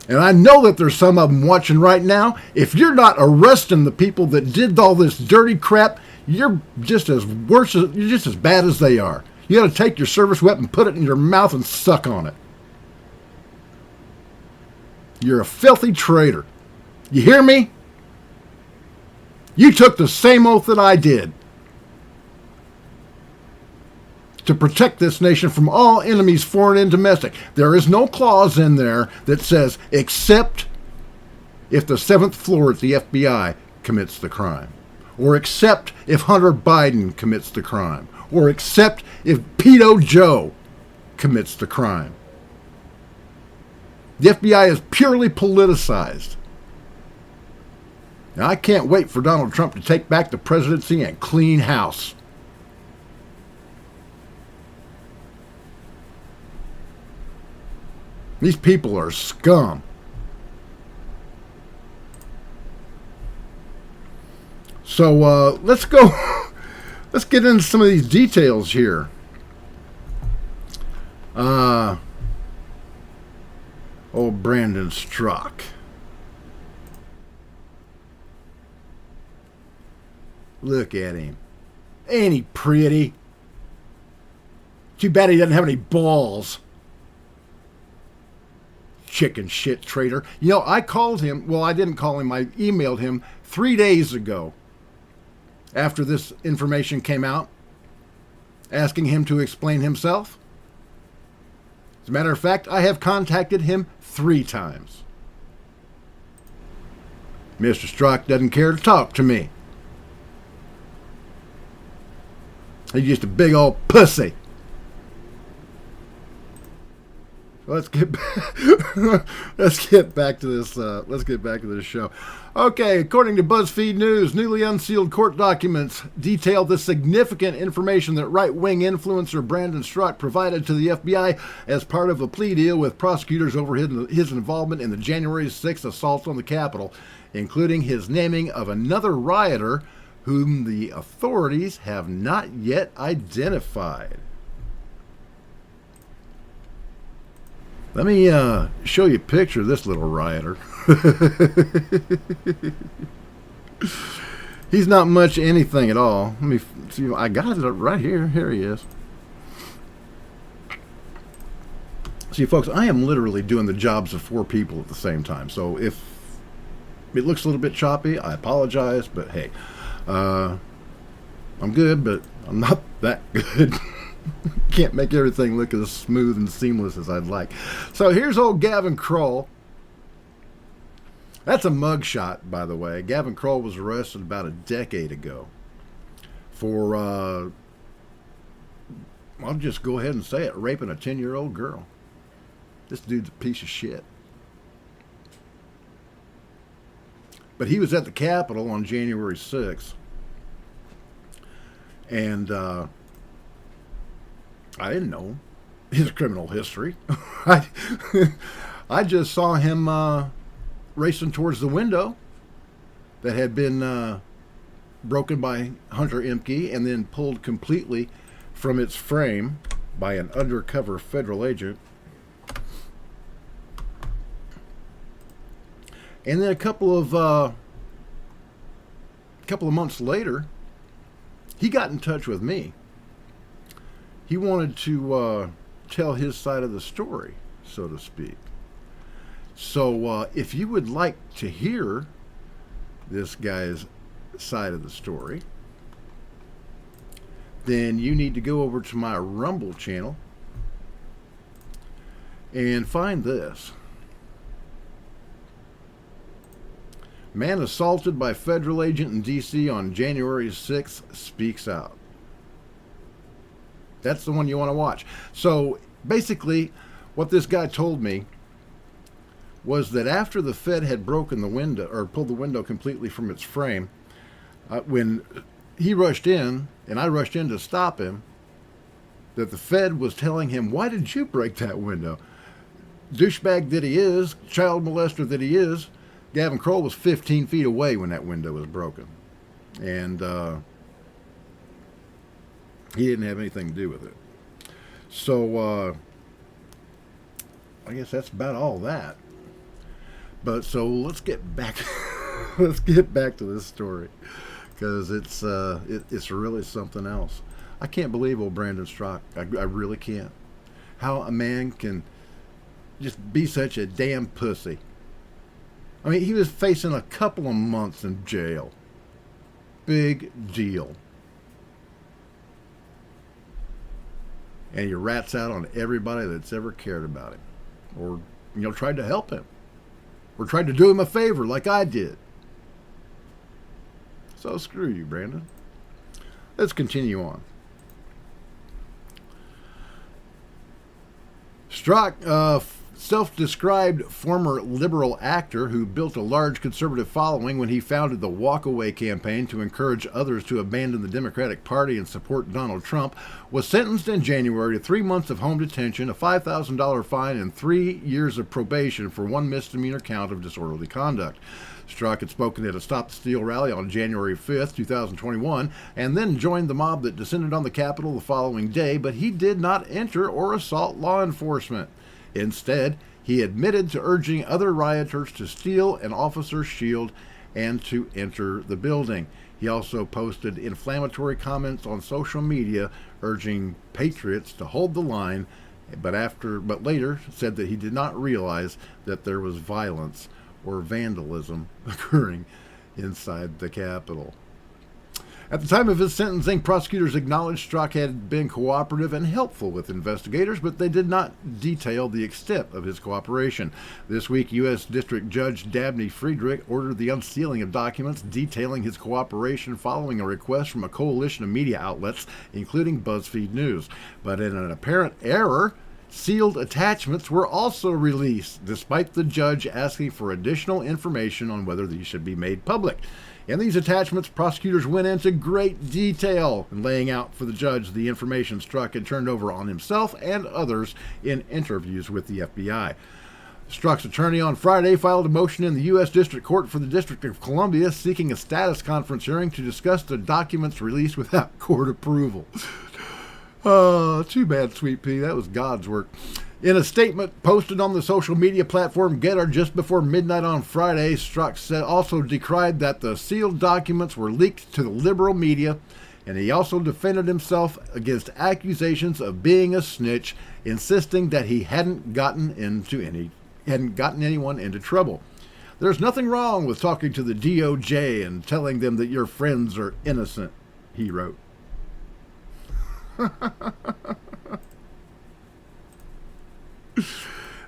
And I know that there's some of them watching right now. If you're not arresting the people that did all this dirty crap, you're just as bad as they are. You got to take your service weapon, put it in your mouth, and suck on it. You're a filthy traitor. You hear me? You took the same oath that I did to protect this nation from all enemies, foreign and domestic. There is no clause in there that says, except if the 7th floor at the FBI commits the crime, or except if Hunter Biden commits the crime, or except if Pedo Joe commits the crime. The FBI is purely politicized. Now, I can't wait for Donald Trump to take back the presidency and clean house. These people are scum. So let's go. Let's get into some of these details here. Brandon Straka. Look at him. Ain't he pretty? Too bad he doesn't have any balls. Chicken shit traitor. You know, I called him. Well, I didn't call him. I emailed him 3 days ago. after this information came out, asking him to explain himself. As a matter of fact, I have contacted him 3 times. Mr. Straka doesn't care to talk to me. He's just a big old pussy. Let's get back to this. Let's get back to this show. Okay, according to BuzzFeed News, newly unsealed court documents detail the significant information that right-wing influencer Brandon Straka provided to the FBI as part of a plea deal with prosecutors over his involvement in the January 6th assault on the Capitol, including his naming of another rioter whom the authorities have not yet identified. Let me show you a picture of this little rioter. He's not much anything at all. Let me see. I got it right here. Here he is. See, folks, I am literally doing the jobs of 4 people at the same time. So if it looks a little bit choppy, I apologize. But hey, I'm good, but I'm not that good. Can't make everything look as smooth and seamless as I'd like. So here's old Gavin Kroll. That's a mugshot, by the way. Gavin Kroll was arrested about a decade ago for, I'll just go ahead and say it, raping a 10-year-old girl. This dude's a piece of shit. But he was at the Capitol on January 6th. And, I didn't know his criminal history. I just saw him racing towards the window that had been broken by Hunter Imke and then pulled completely from its frame by an undercover federal agent. And then a couple of months later, he got in touch with me. He wanted to tell his side of the story, so to speak. So if you would like to hear this guy's side of the story, then you need to go over to my Rumble channel and find this. Man assaulted by federal agent in D.C. on January 6th speaks out. That's the one you want to watch. So basically, what this guy told me was that after the Fed had broken the window, or pulled the window completely from its frame, when he rushed in, and I rushed in to stop him, that the Fed was telling him, "Why did you break that window?" Douchebag that he is, child molester that he is, Gavin Kroll was 15 feet away when that window was broken. And he didn't have anything to do with it. So, I guess that's about all that. But so let's get back, let's get back to this story, because it's really something else. I can't believe old Brandon Straka. I really can't. How a man can just be such a damn pussy. I mean, he was facing a couple of months in jail. Big deal. And he rats out on everybody that's ever cared about him, or tried to help him, or tried to do him a favor like I did. So screw you, Brandon. Let's continue on. Straka, self-described former liberal actor who built a large conservative following when he founded the WalkAway campaign to encourage others to abandon the Democratic Party and support Donald Trump, was sentenced in January to 3 months of home detention, a $5,000 fine, and 3 years of probation for one misdemeanor count of disorderly conduct. Straka had spoken at a Stop the Steal rally on January 5th, 2021, and then joined the mob that descended on the Capitol the following day, but he did not enter or assault law enforcement. Instead, he admitted to urging other rioters to steal an officer's shield and to enter the building. He also posted inflammatory comments on social media urging patriots to hold the line, but later said that he did not realize that there was violence or vandalism occurring inside the Capitol. At the time of his sentencing, prosecutors acknowledged Straka had been cooperative and helpful with investigators, but they did not detail the extent of his cooperation. This week, U.S. District Judge Dabney Friedrich ordered the unsealing of documents detailing his cooperation following a request from a coalition of media outlets, including BuzzFeed News. But in an apparent error, sealed attachments were also released, despite the judge asking for additional information on whether these should be made public. In these attachments, prosecutors went into great detail in laying out for the judge the information Straka had turned over on himself and others in interviews with the FBI. Straka's attorney on Friday filed a motion in the U.S. District Court for the District of Columbia seeking a status conference hearing to discuss the documents released without court approval. Oh, too bad, Sweet Pea. That was God's work. In a statement posted on the social media platform Getter just before midnight on Friday, Straka also decried that the sealed documents were leaked to the liberal media, and he also defended himself against accusations of being a snitch, insisting that he hadn't gotten anyone into trouble. There's nothing wrong with talking to the DOJ and telling them that your friends are innocent, he wrote.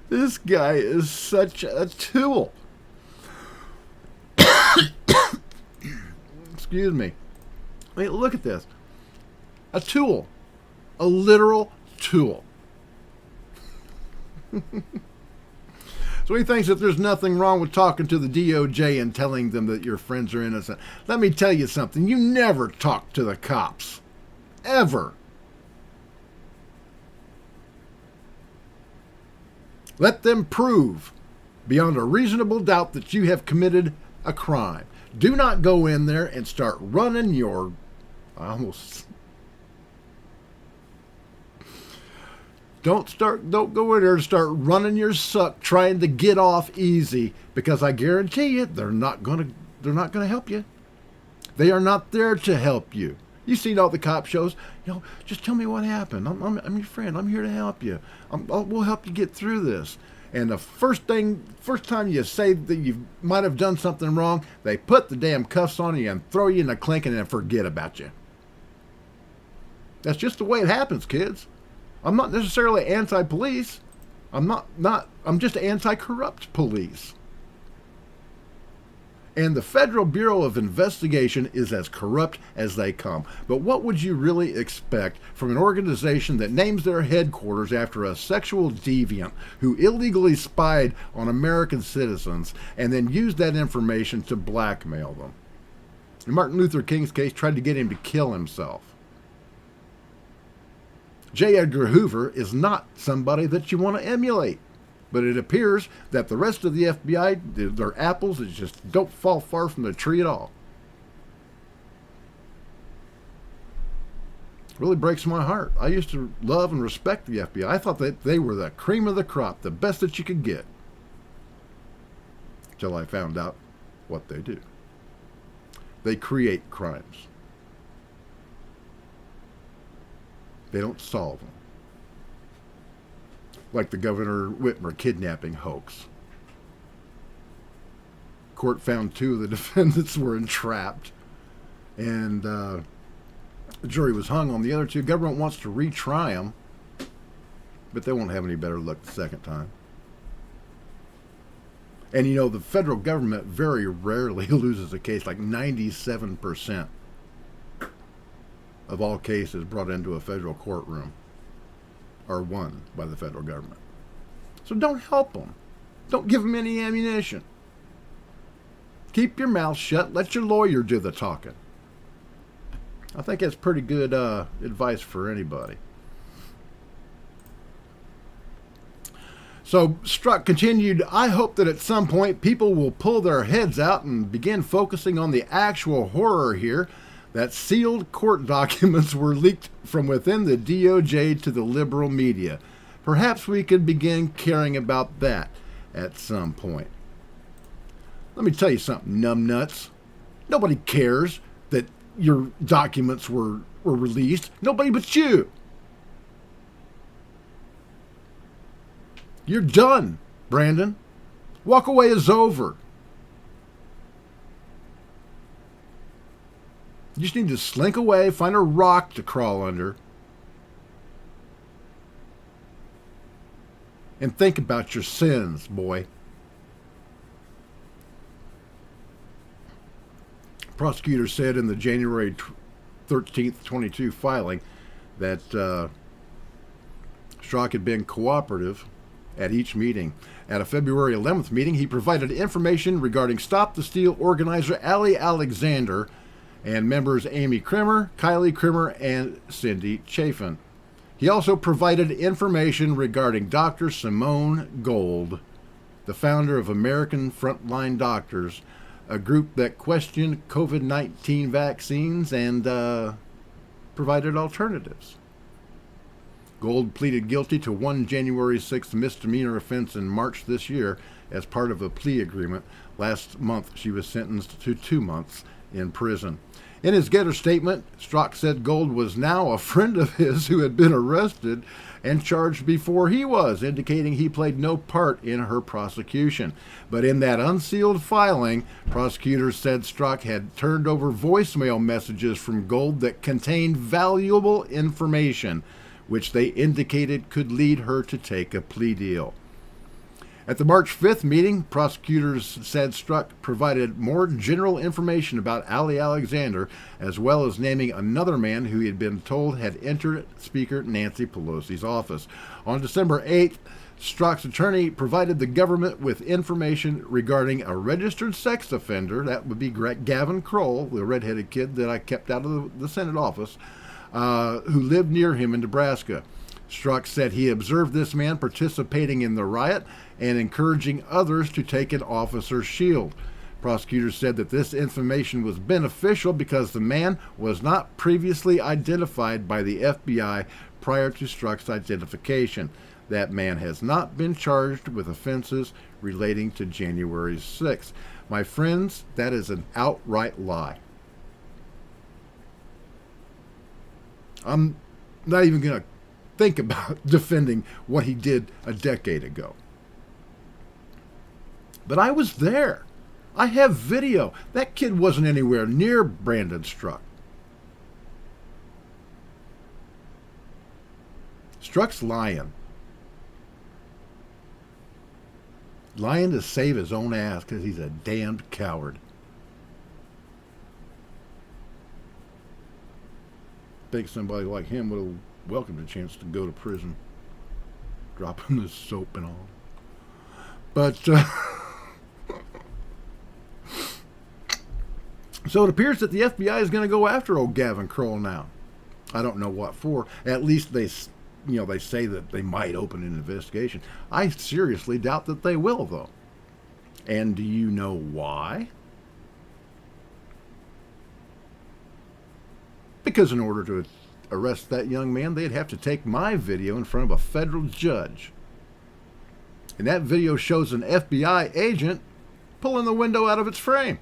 This guy is such a tool. Excuse me. I mean, look at this. A tool. A literal tool. So he thinks that there's nothing wrong with talking to the DOJ and telling them that your friends are innocent. Let me tell you something. You never talk to the cops. Ever. Let them prove beyond a reasonable doubt that you have committed a crime. Do not go in there and start running your... Don't go in there and start running your suck trying to get off easy, because I guarantee you they're not going to help you. They are not there to help you. You've seen all the cop shows. Just tell me what happened. I'm your friend. I'm here to help you. We'll help you get through this. And the first time you say that you might have done something wrong, they put the damn cuffs on you and throw you in a clink and then forget about you. That's just the way it happens, kids. I'm not necessarily anti-police. I'm just anti-corrupt police. And the Federal Bureau of Investigation is as corrupt as they come. But what would you really expect from an organization that names their headquarters after a sexual deviant who illegally spied on American citizens and then used that information to blackmail them? In Martin Luther King's case, tried to get him to kill himself. J. Edgar Hoover is not somebody that you want to emulate. But it appears that the rest of the FBI, their apples just don't fall far from the tree at all. It really breaks my heart. I used to love and respect the FBI. I thought that they were the cream of the crop, the best that you could get. Until I found out what they do. They create crimes. They don't solve them. Like the Governor Whitmer kidnapping hoax. Court found 2 of the defendants were entrapped, and the jury was hung on the other 2. Government wants to retry them, but they won't have any better luck the second time. And the federal government very rarely loses a case. Like 97% of all cases brought into a federal courtroom are won by the federal government. So don't help them. Don't give them any ammunition. Keep your mouth shut. Let your lawyer do the talking. I think that's pretty good advice for anybody. So Straka continued, I hope that at some point people will pull their heads out and begin focusing on the actual horror here, that sealed court documents were leaked from within the DOJ to the liberal media. Perhaps we could begin caring about that at some point. Let me tell you something, numbnuts. Nobody cares that your documents were released. Nobody but you. You're done, Brandon. WalkAway is over. You just need to slink away, find a rock to crawl under, and think about your sins, boy. Prosecutor said in the January 13th, 22 filing that Straka had been cooperative at each meeting. At a February 11th meeting, he provided information regarding Stop the Steal organizer Ali Alexander and members Amy Krimmer, Kylie Krimmer, and Cindy Chafin. He also provided information regarding Dr. Simone Gold, the founder of American Frontline Doctors, a group that questioned COVID-19 vaccines and provided alternatives. Gold pleaded guilty to one January 6th misdemeanor offense in March this year as part of a plea agreement. Last month, she was sentenced to 2 months in prison. In his Getter statement, Straka said Gold was now a friend of his who had been arrested and charged before he was, indicating he played no part in her prosecution. But in that unsealed filing, prosecutors said Straka had turned over voicemail messages from Gold that contained valuable information, which they indicated could lead her to take a plea deal. At the March 5th meeting, prosecutors said Straka provided more general information about Ali Alexander, as well as naming another man who he had been told had entered Speaker Nancy Pelosi's office. On December 8th, Straka's attorney provided the government with information regarding a registered sex offender, that would be Gavin Kroll, the redheaded kid that I kept out of the Senate office, who lived near him in Nebraska. Straka said he observed this man participating in the riot and encouraging others to take an officer's shield. Prosecutors said that this information was beneficial because the man was not previously identified by the FBI prior to Straka's identification. That man has not been charged with offenses relating to January 6th. My friends, that is an outright lie. I'm not even going to think about defending what he did a decade ago. But I was there. I have video. That kid wasn't anywhere near Brandon Straka. Straka's lying. Lying to save his own ass because he's a damned coward. Think somebody like him would have welcomed a chance to go to prison, dropping the soap and all. But so it appears that the FBI is going to go after old Gavin Kroll now. I don't know what for. At least they say that they might open an investigation. I seriously doubt that they will, though. And do you know why? Because in order to arrest that young man, they'd have to take my video in front of a federal judge. And that video shows an FBI agent pulling the window out of its frame.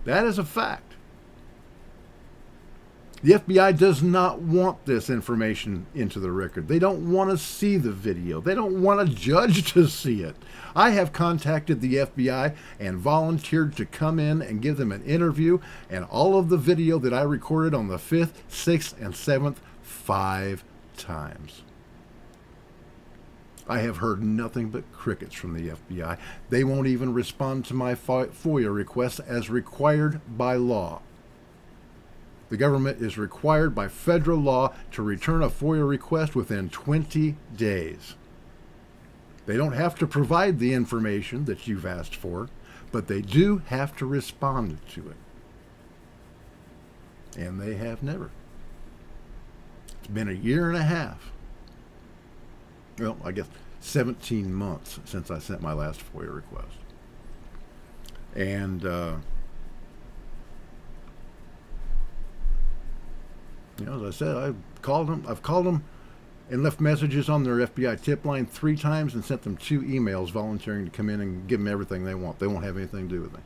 That is a fact. The FBI does not want this information into the record. They don't want to see the video. They don't want a judge to see it. I have contacted the FBI and volunteered to come in and give them an interview, and all of the video that I recorded on the 5th, 6th, and 7th 5 times. I have heard nothing but crickets from the FBI. They won't even respond to my FOIA requests as required by law. The government is required by federal law to return a FOIA request within 20 days. They don't have to provide the information that you've asked for, but they do have to respond to it. And they have never. It's been a year and a half. Well, I guess 17 months since I sent my last FOIA request. And as I said, I've called them and left messages on their FBI tip line 3 times and sent them 2 emails volunteering to come in and give them everything they want. They won't have anything to do with me.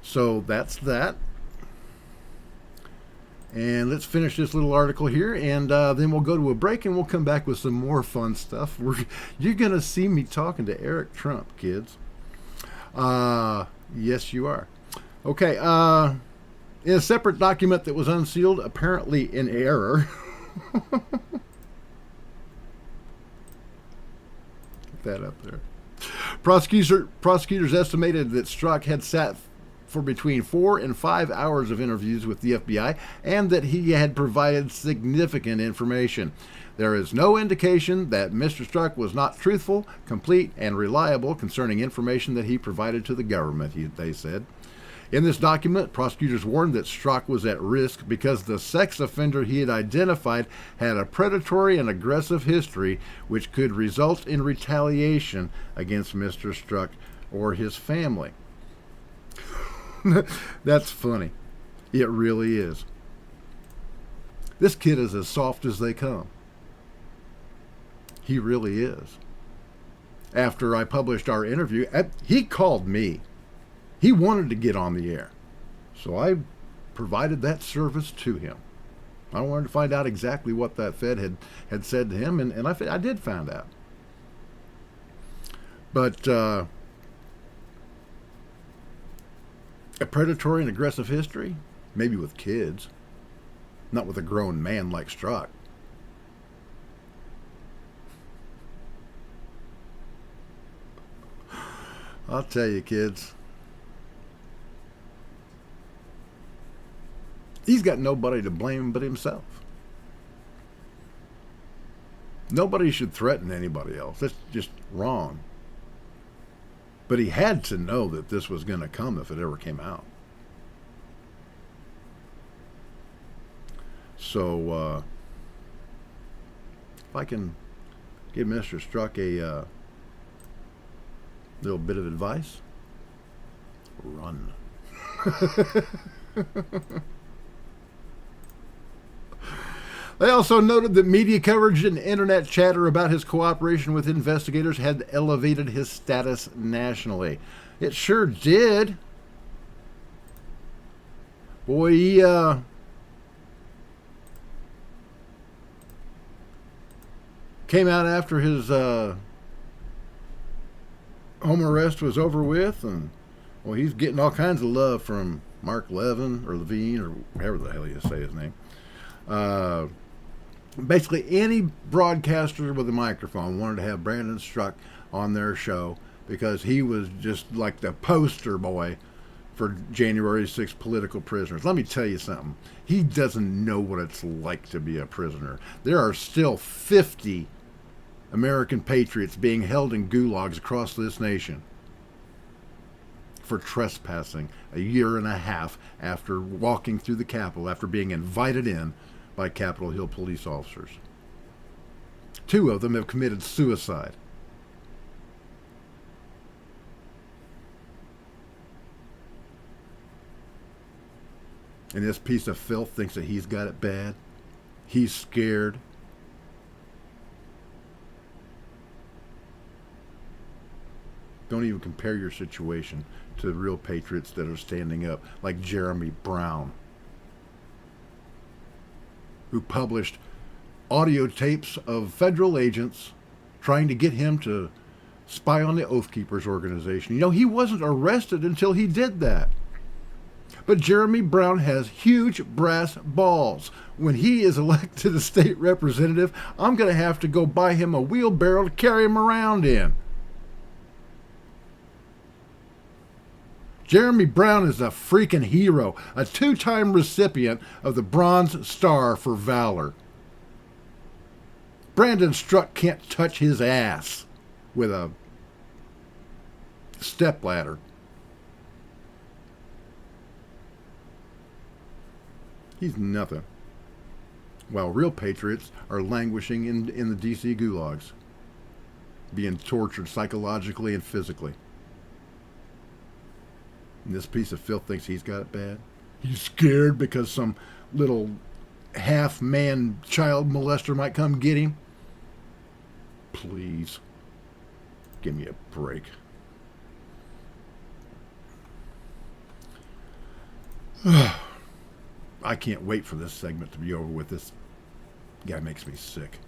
So that's that. And let's finish this little article here, and then we'll go to a break, and we'll come back with some more fun stuff. You're going to see me talking to Eric Trump, kids. Yes, you are. Okay, in a separate document that was unsealed, apparently in error. Get that up there. Prosecutors estimated that Straka had sat for between 4 and 5 hours of interviews with the FBI and that he had provided significant information. There is no indication that Mr. Straka was not truthful, complete, and reliable concerning information that he provided to the government, they said. In this document, prosecutors warned that Straka was at risk because the sex offender he had identified had a predatory and aggressive history which could result in retaliation against Mr. Straka or his family. That's funny. It really is. This kid is as soft as they come. He really is. After I published our interview, he called me. He wanted to get on the air. So I provided that service to him. I wanted to find out exactly what that Fed had said to him, and I did find out. But a predatory and aggressive history? Maybe with kids. Not with a grown man like Straka. I'll tell you, kids. He's got nobody to blame but himself. Nobody should threaten anybody else. That's just wrong. But he had to know that this was going to come if it ever came out. So, if I can give Mr. Straka a little bit of advice, run. They also noted that media coverage and internet chatter about his cooperation with investigators had elevated his status nationally. It sure did. Boy, he came out after his home arrest was over with, and well, he's getting all kinds of love from Mark Levin or Levine or whatever the hell you say his name. Basically, any broadcaster with a microphone wanted to have Brandon Straka on their show because he was just like the poster boy for January 6th political prisoners. Let me tell you something. He doesn't know what it's like to be a prisoner. There are still 50 American patriots being held in gulags across this nation for trespassing a year and a half after walking through the Capitol, after being invited in by Capitol Hill police officers. 2 of them have committed suicide. And this piece of filth thinks that he's got it bad. He's scared. Don't even compare your situation to the real patriots that are standing up, like Jeremy Brown, who published audio tapes of federal agents trying to get him to spy on the Oath Keepers organization. You know, he wasn't arrested until he did that. But Jeremy Brown has huge brass balls. When he is elected a state representative, I'm going to have to go buy him a wheelbarrow to carry him around in. Jeremy Brown is a freaking hero, a 2-time recipient of the Bronze Star for Valor. Brandon Straka can't touch his ass with a stepladder. He's nothing. While real patriots are languishing in the DC gulags, being tortured psychologically and physically. And this piece of filth thinks he's got it bad. He's scared because some little half-man child molester might come get him. Please, give me a break. I can't wait for this segment to be over with. This guy makes me sick.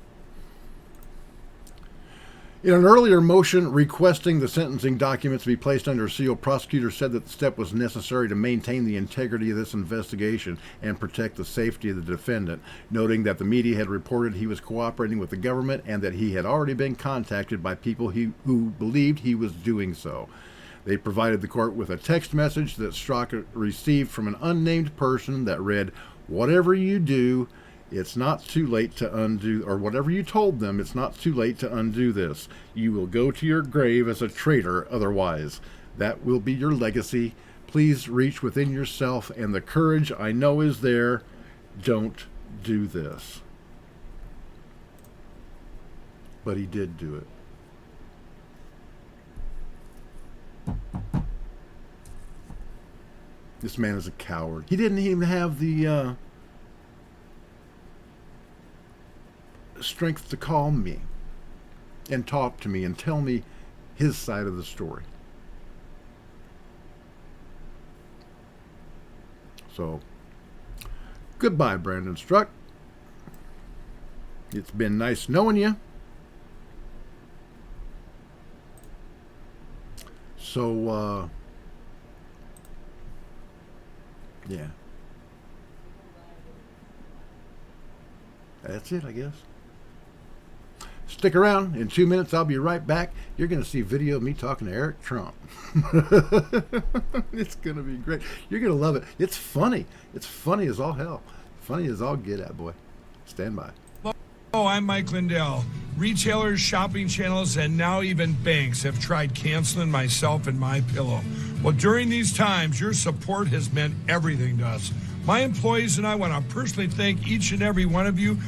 In an earlier motion requesting the sentencing documents be placed under seal, prosecutors said that the step was necessary to maintain the integrity of this investigation and protect the safety of the defendant, noting that the media had reported he was cooperating with the government and that he had already been contacted by people who believed he was doing so. They provided the court with a text message that Straka received from an unnamed person that read, "Whatever you do, it's not too late to undo," or whatever you told them, it's not too late to undo this. You will go to your grave as a traitor otherwise. That will be your legacy. Please reach within yourself and the courage I know is there. Don't do this. But he did do it. This man is a coward. He didn't even have the strength to call me and talk to me and tell me his side of the story. So, goodbye, Brandon Straka. It's been nice knowing you. So, yeah. That's it, I guess. Stick around. In 2 minutes, I'll be right back. You're going to see video of me talking to Eric Trump. It's going to be great. You're going to love it. It's funny. It's funny as all hell. Funny as all get at, boy. Stand by. Hello, I'm Mike Lindell. Retailers, shopping channels, and now even banks have tried canceling myself and My Pillow. Well, during these times, your support has meant everything to us. My employees and I want to personally thank each and every one of you.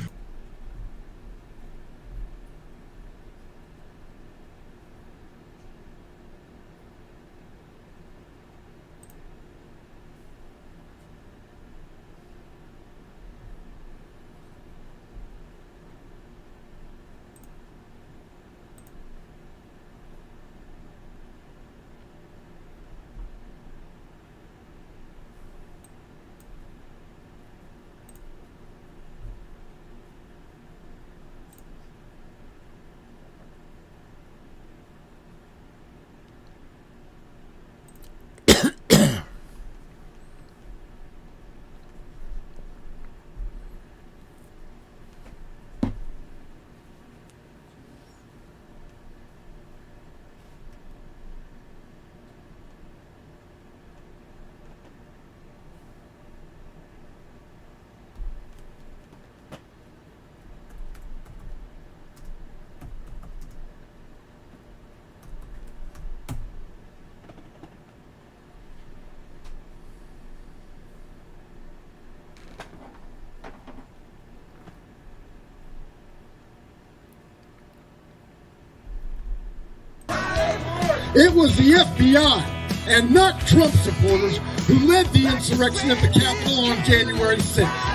It was the FBI and not Trump supporters who led the insurrection at the Capitol on January 6th.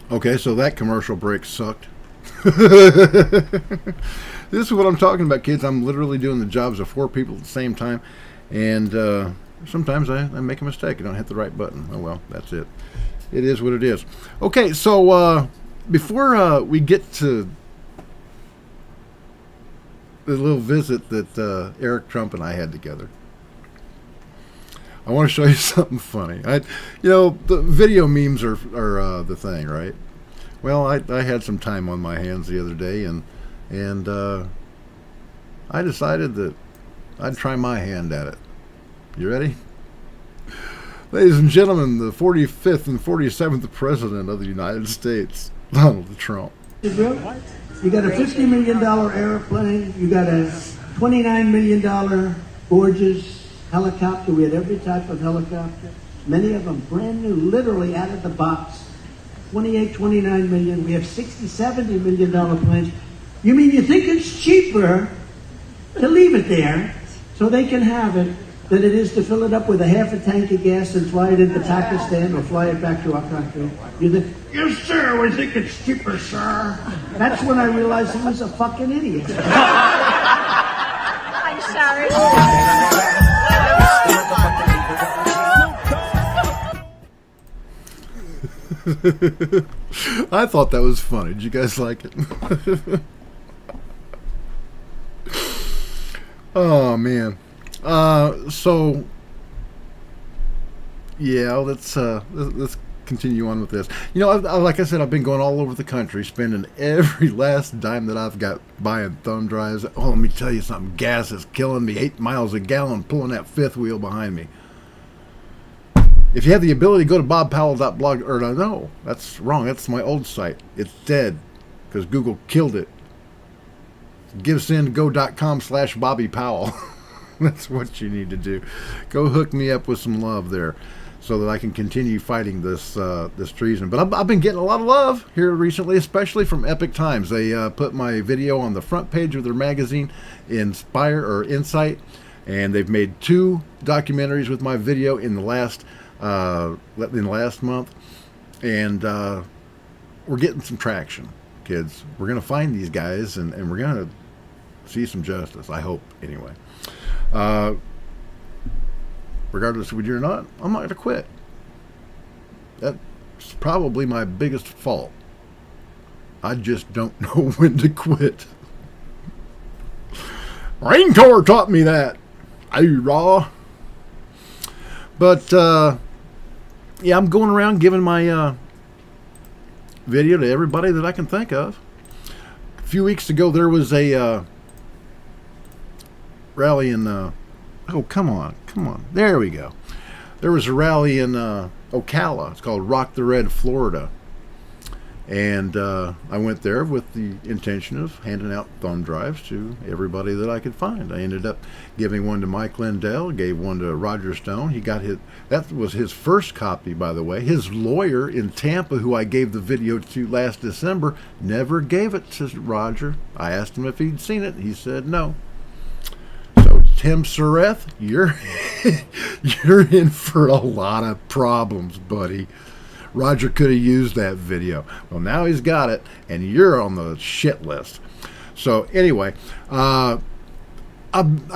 Okay, so that commercial break sucked. This is what I'm talking about, kids. I'm literally doing the jobs of 4 people at the same time, and sometimes I make a mistake. I don't hit the right button. Oh, well, that's it. It is what it is. Okay, so before we get to the little visit that Eric Trump and I had together, I want to show you something funny. The video memes are the thing, right? Well, I had some time on my hands the other day, and I decided that I'd try my hand at it. You ready? Ladies and gentlemen, the 45th and 47th President of the United States, Donald Trump. You got a $50 million airplane. You got a $29 million gorgeous helicopter. We had every type of helicopter. Many of them brand new, literally out of the box. 28, 29 million. We have 60, 70 million dollar planes. You mean you think it's cheaper to leave it there so they can have it than it is to fill it up with a half a tank of gas and fly it into Pakistan or fly it back to our country. You think, yes, sir, we think it's cheaper, sir. That's when I realized he was a fucking idiot. I'm sorry. I thought that was funny. Did you guys like it? Oh man. So yeah, let's continue on with this. You know, like I said, I've been going all over the country, spending every last dime that I've got buying thumb drives. Oh, let me tell you something. Gas is killing me. 8 miles a gallon, pulling that fifth wheel behind me. If you have the ability to go to bobpowell.blog, or no, that's wrong. That's my old site. It's dead because Google killed it. GiveSendGo.com/Bobby Powell. That's what you need to do. Go hook me up with some love there, so that I can continue fighting this this treason. But I've been getting a lot of love here recently, especially from Epic Times. They put my video on the front page of their magazine, Insight, and they've made 2 documentaries with my video in the last month, and we're getting some traction, kids. We're gonna find these guys, and we're gonna see some justice. I hope, anyway. Regardless of whether you're not, I'm not going to quit. That's probably my biggest fault. I just don't know when to quit. Marine Corps taught me that. Raw. But, yeah, I'm going around giving my video to everybody that I can think of. A few weeks ago, there was a rally in... oh, come on. There we go. There was a rally in Ocala. It's called Rock the Red, Florida. And I went there with the intention of handing out thumb drives to everybody that I could find. I ended up giving one to Mike Lindell, gave one to Roger Stone. He got that was his first copy, by the way. His lawyer in Tampa, who I gave the video to last December, never gave it to Roger. I asked him if he'd seen it. He said no. So Tim Sureth, you're in for a lot of problems, buddy. Roger could have used that video. Well, now he's got it, and you're on the shit list. So anyway, I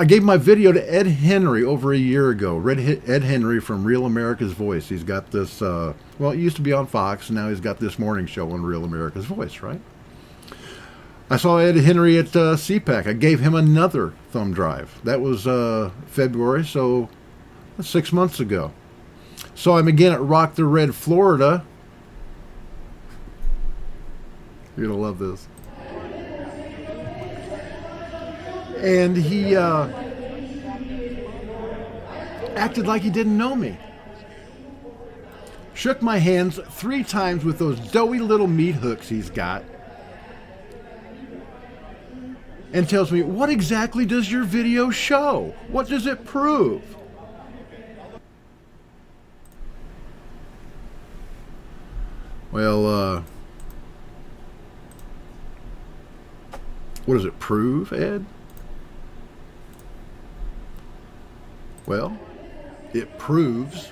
gave my video to Ed Henry over a year ago. Ed Henry from Real America's Voice. He's got this, well, it used to be on Fox, and now he's got this morning show on Real America's Voice, right? I saw Ed Henry at CPAC. I gave him another thumb drive. That was February, so 6 months ago. Saw him again at Rock the Red, Florida. You're going to love this. And he acted like he didn't know me. Shook my hands 3 times with those doughy little meat hooks he's got. And tells me, what exactly does your video show? What does it prove? Well, what does it prove, Ed? Well, it proves,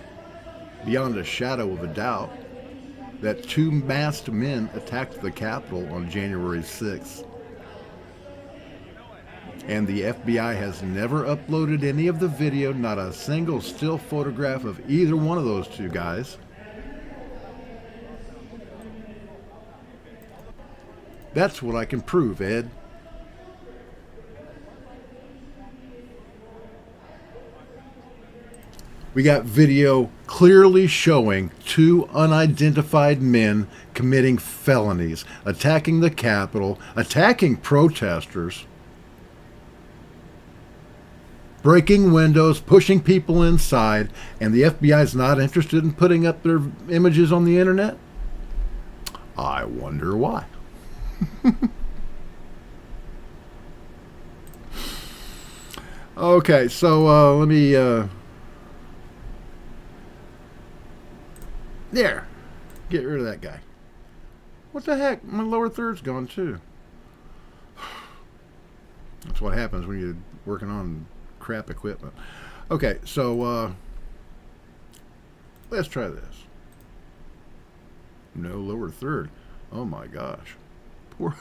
beyond a shadow of a doubt, that 2 masked men attacked the Capitol on January 6th. And the FBI has never uploaded any of the video, not a single still photograph of either one of those 2 guys. That's what I can prove, Ed. We got video clearly showing 2 unidentified men committing felonies, attacking the Capitol, attacking protesters, breaking windows, pushing people inside, and the FBI's not interested in putting up their images on the internet? I wonder why. Okay, so let me there, get rid of that guy. What the heck? My lower third's gone too. That's what happens when you're working on crap equipment. Okay, so let's try this. No lower third. Oh my gosh. Poor.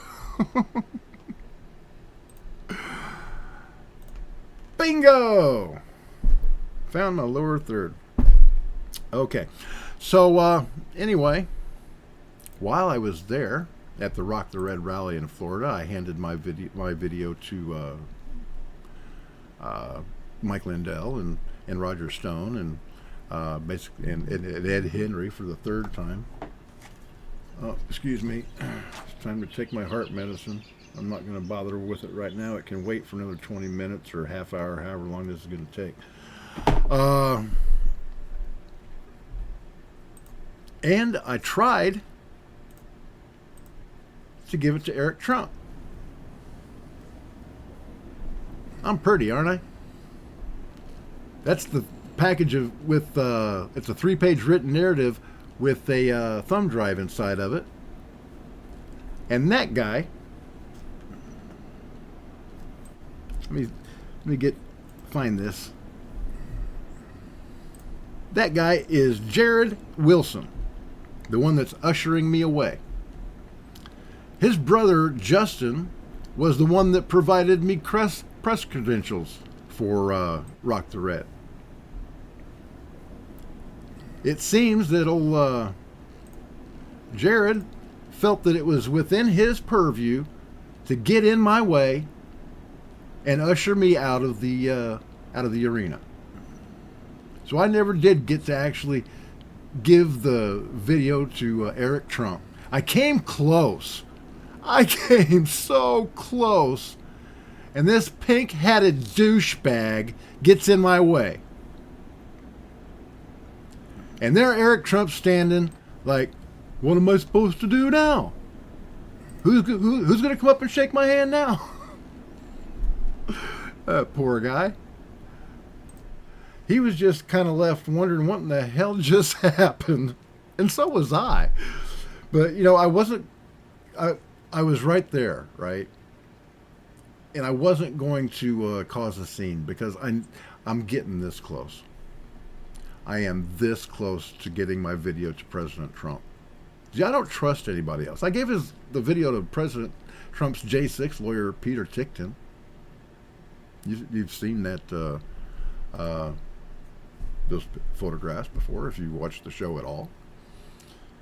Bingo! Found my lower third. Okay. So, anyway, while I was there at the Rock the Red rally in Florida, I handed my video to Mike Lindell and Roger Stone and basically and Ed Henry for the third time. Oh, excuse me. It's time to take my heart medicine. I'm not going to bother with it right now. It can wait for another 20 minutes or a half hour, however long this is going to take. And I tried to give it to Eric Trump. I'm pretty, aren't I? That's the package it's a 3-page written narrative with a thumb drive inside of it. And that guy, let me find this. That guy is Jared Wilson, the one that's ushering me away. His brother Justin was the one that provided me press credentials for Rock the Red. It seems that old Jared felt that it was within his purview to get in my way and usher me out of the arena. So I never did get to actually give the video to Eric Trump. I came close. I came so close. And this pink-hatted douchebag gets in my way. And there Eric Trump's standing like, what am I supposed to do now? Who's going to come up and shake my hand now? That poor guy. He was just kind of left wondering what in the hell just happened. And so was I. But, you know, I was right there, right? And I wasn't going to cause a scene because I'm getting this close. I am this close to getting my video to President Trump. See, I don't trust anybody else. I gave the video to President Trump's J6 lawyer, Peter Tickton. You've seen that those photographs before if you watched the show at all.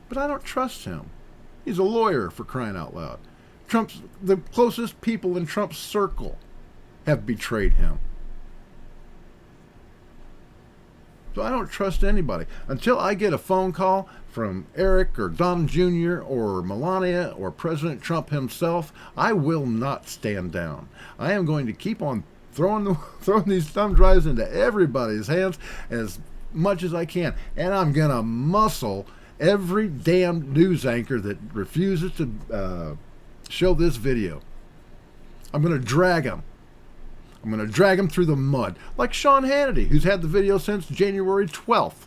But I don't trust him. He's a lawyer, for crying out loud. The closest people in Trump's circle have betrayed him. So I don't trust anybody. Until I get a phone call from Eric or Don Jr. or Melania or President Trump himself, I will not stand down. I am going to keep on throwing these thumb drives into everybody's hands as much as I can. And I'm going to muscle every damn news anchor that refuses to show this video. I'm going to drag them. I'm going to drag him through the mud. Like Sean Hannity, who's had the video since January 12th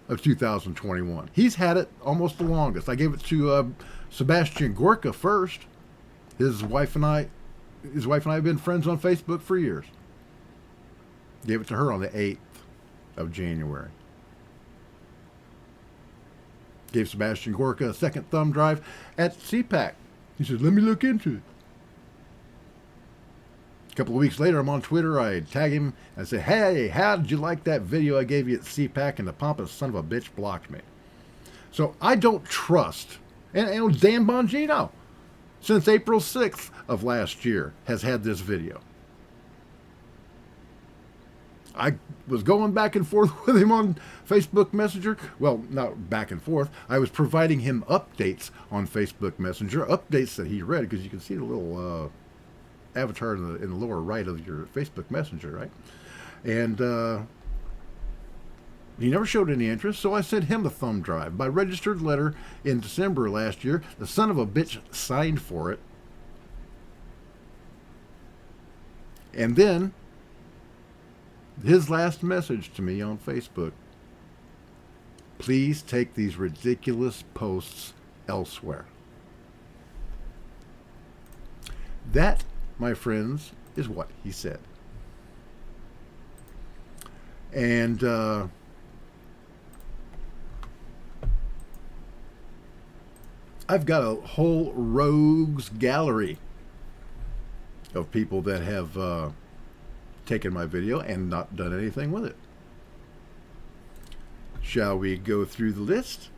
of 2021. He's had it almost the longest. I gave it to Sebastian Gorka first. His wife and I have been friends on Facebook for years. Gave it to her on the 8th of January. Gave Sebastian Gorka a second thumb drive at CPAC. He said, let me look into it. A couple of weeks later, I'm on Twitter. I tag him and I say, hey, how did you like that video I gave you at CPAC? And the pompous son of a bitch blocked me. So I don't trust. And Dan Bongino, since April 6th of last year, has had this video. I was going back and forth with him on Facebook Messenger. Well, not back and forth. I was providing him updates on Facebook Messenger, updates that he read, because you can see the little avatar in the lower right of your Facebook Messenger, right? And he never showed any interest, so I sent him the thumb drive by registered letter in December last year. The son of a bitch signed for it. And then his last message to me on Facebook: please take these ridiculous posts elsewhere. That, my friends, is what he said. And I've got a whole rogues gallery of people that have taken my video and not done anything with it. Shall we go through the list?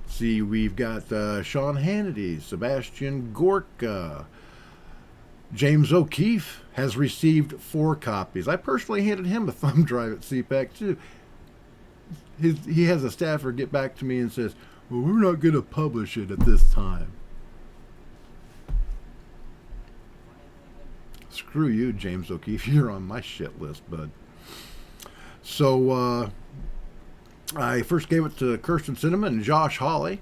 See, we've got Sean Hannity, Sebastian Gorka. James O'Keefe has received 4 copies. I personally handed him a thumb drive at CPAC too. He has a staffer get back to me and says, well, we're not going to publish it at this time. Screw you, James O'Keefe. You're on my shit list, bud. So, I first gave it to Kirsten Cinnamon and Josh Hawley.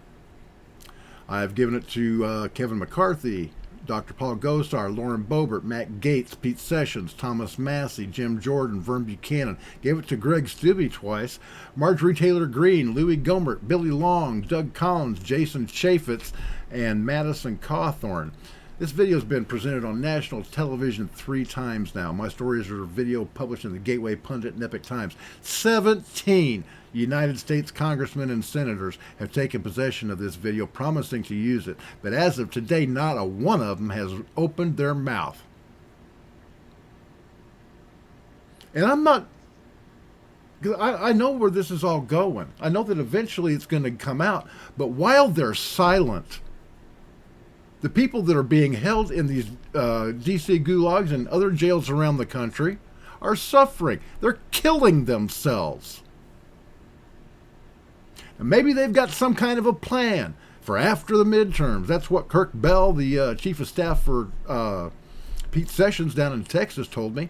I've given it to Kevin McCarthy, Dr. Paul Gosar, Lauren Boebert, Matt Gates, Pete Sessions, Thomas Massey, Jim Jordan, Vern Buchanan. Gave it to Greg Stubbe twice, Marjorie Taylor Greene, Louis Gomert, Billy Long, Doug Collins, Jason Chaffetz, and Madison Cawthorn. This video has been presented on national television 3 times now. My stories are video published in the Gateway Pundit and Epic Times. 17 United States congressmen and senators have taken possession of this video, promising to use it. But as of today, not a one of them has opened their mouth. And I'm not... I know where this is all going. I know that eventually it's going to come out. But while they're silent... the people that are being held in these D.C. gulags and other jails around the country are suffering. They're killing themselves. And maybe they've got some kind of a plan for after the midterms. That's what Kirk Bell, the chief of staff for Pete Sessions down in Texas, told me.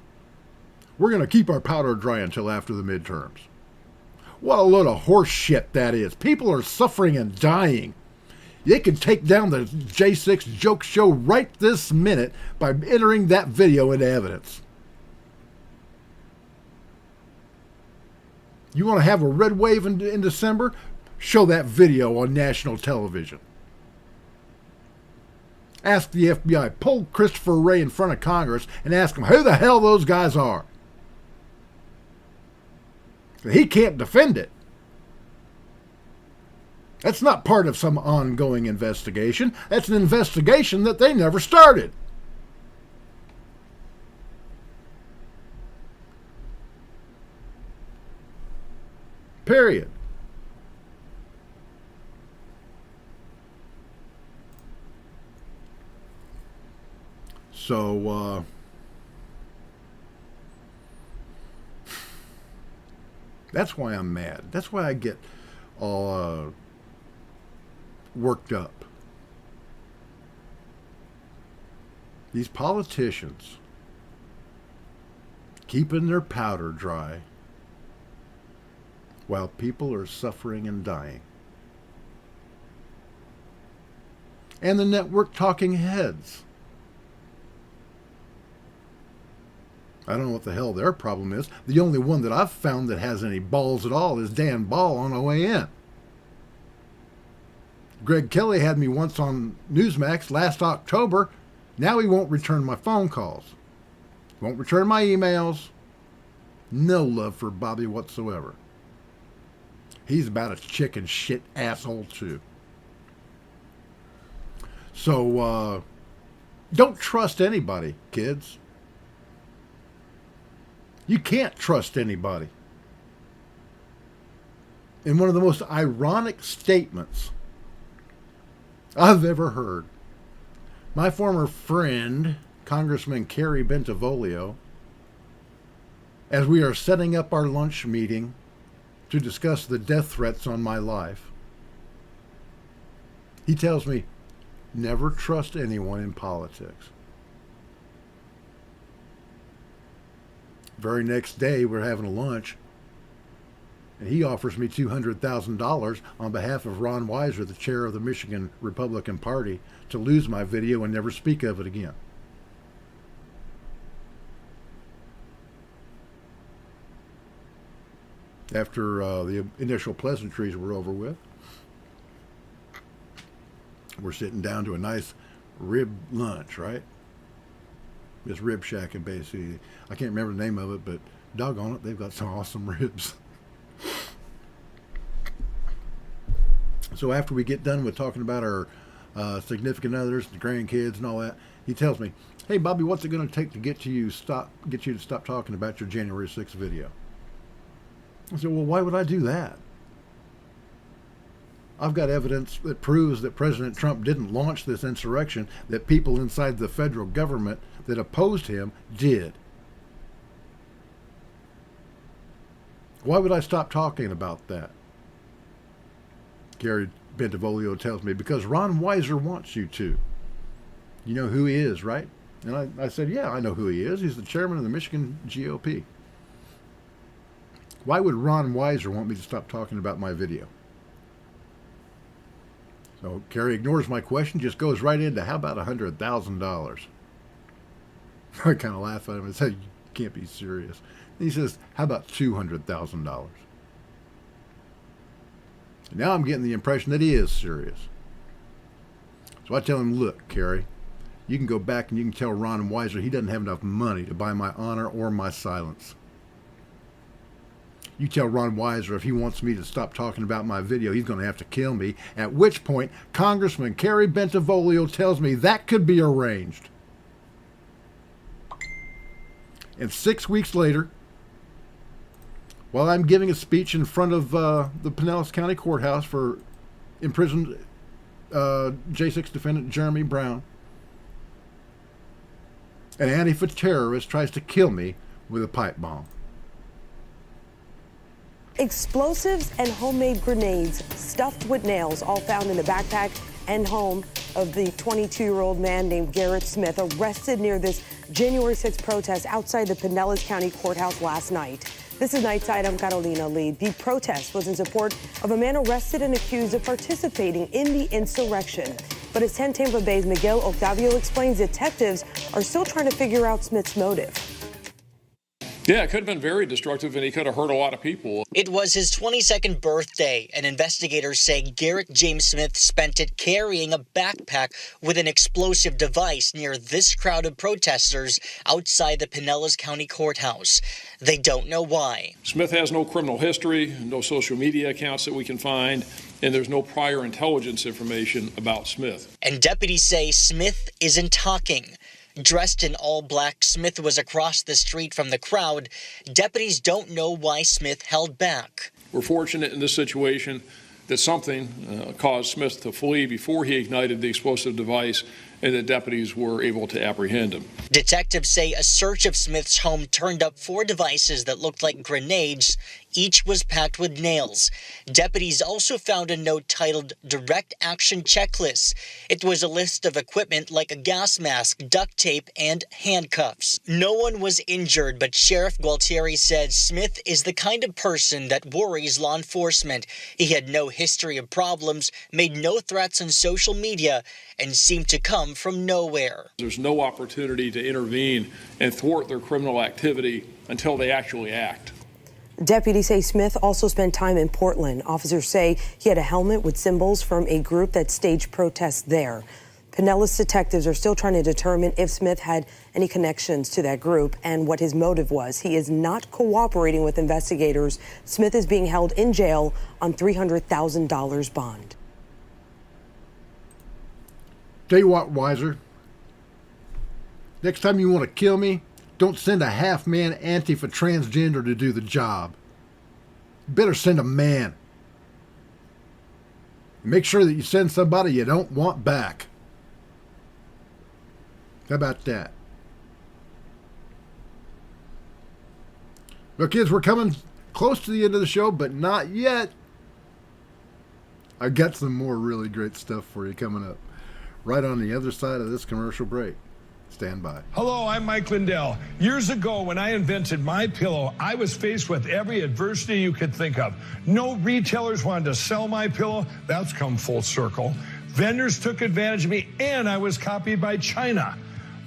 We're going to keep our powder dry until after the midterms. What a load of horse shit that is. People are suffering and dying. They can take down the J6 joke show right this minute by entering that video into evidence. You want to have a red wave in December? Show that video on national television. Ask the FBI, pull Christopher Wray in front of Congress and ask him who the hell those guys are. He can't defend it. That's not part of some ongoing investigation. That's an investigation that they never started. Period. So, that's why I'm mad. That's why I get all worked up. These politicians keeping their powder dry while people are suffering and dying. And the network talking heads. I don't know what the hell their problem is. The only one that I've found that has any balls at all is Dan Ball on OAN. Greg Kelly had me once on Newsmax last October. Now he won't return my phone calls. Won't return my emails. No love for Bobby whatsoever. He's about a chicken shit asshole too. So, don't trust anybody, kids. You can't trust anybody. And one of the most ironic statements I've ever heard. My former friend, Congressman Kerry Bentivolio, as we are setting up our lunch meeting to discuss the death threats on my life, he tells me, never trust anyone in politics. Very next day, we're having a lunch, and he offers me $200,000 on behalf of Ron Weiser, the chair of the Michigan Republican Party, to lose my video and never speak of it again. After the initial pleasantries were over with, we're sitting down to a nice rib lunch, right? This Rib Shack in Bay City. I can't remember the name of it, but Doggone it, they've got some awesome ribs. So after we get done with talking about our significant others, the grandkids and all that, he tells me, "Hey Bobby, what's it going to take to get you to stop talking about your January 6th video?" I said, "Well, why would I do that? I've got evidence that proves that President Trump didn't launch this insurrection, that people inside the federal government that opposed him did. Why would I stop talking about that?" Gary Bentivolio tells me, "Because Ron Weiser wants you to. You know who he is, right?" And I said, "Yeah, I know who he is. He's the chairman of the Michigan GOP. Why would Ron Weiser want me to stop talking about my video?" So Gary ignores my question, just goes right into, "How about $100,000? I kind of laugh at him and say, "You can't be serious." And he says, "How about $200,000? Now I'm getting the impression that he is serious. So I tell him, "Look, Kerry, you can go back and you can tell Ron Weiser he doesn't have enough money to buy my honor or my silence. You tell Ron Weiser if he wants me to stop talking about my video, he's going to have to kill me, at which point Congressman Gary Bentivolio tells me that could be arranged." And 6 weeks later, while I'm giving a speech in front of the Pinellas County Courthouse for imprisoned J6 defendant Jeremy Brown, an Antifa terrorist tries to kill me with a pipe bomb. Explosives and homemade grenades stuffed with nails, all found in the backpack and home of the 22-year-old man named Garrett Smith, arrested near this January 6th protest outside the Pinellas County Courthouse last night. This is Nightside. I'm Carolina Lee. The protest was in support of a man arrested and accused of participating in the insurrection. But as 10 Tampa Bay's Miguel Octavio explains, detectives are still trying to figure out Smith's motive. Yeah, it could have been very destructive, and he could have hurt a lot of people. It was his 22nd birthday, and investigators say Garrett James Smith spent it carrying a backpack with an explosive device near this crowd of protesters outside the Pinellas County Courthouse. They don't know why. Smith has no criminal history, no social media accounts that we can find, and there's no prior intelligence information about Smith. And deputies say Smith isn't talking. Dressed in all black, Smith was across the street from the crowd. Deputies don't know why Smith held back. We're fortunate in this situation that something caused Smith to flee before he ignited the explosive device, and the deputies were able to apprehend him. Detectives say a search of Smith's home turned up 4 devices that looked like grenades. Each was packed with nails. Deputies also found a note titled Direct Action Checklist. It was a list of equipment like a gas mask, duct tape, and handcuffs. No one was injured, but Sheriff Gualtieri said Smith is the kind of person that worries law enforcement. He had no history of problems, made no threats on social media, and seemed to come from nowhere. There's no opportunity to intervene and thwart their criminal activity until they actually act. Deputies say Smith also spent time in Portland. Officers say he had a helmet with symbols from a group that staged protests there. Pinellas detectives are still trying to determine if Smith had any connections to that group and what his motive was. He is not cooperating with investigators. Smith is being held in jail on $300,000 bond. Tell you what, Weiser, next time you want to kill me, don't send a half-man Antifa transgender to do the job. You better send a man. Make sure that you send somebody you don't want back. How about that? Well, kids, we're coming close to the end of the show, but not yet. I got some more really great stuff for you coming up right on the other side of this commercial break. Stand by. Hello, I'm Mike Lindell. Years ago, when I invented My Pillow, I was faced with every adversity you could think of. No retailers wanted to sell My Pillow. That's come full circle. Vendors took advantage of me, and I was copied by China.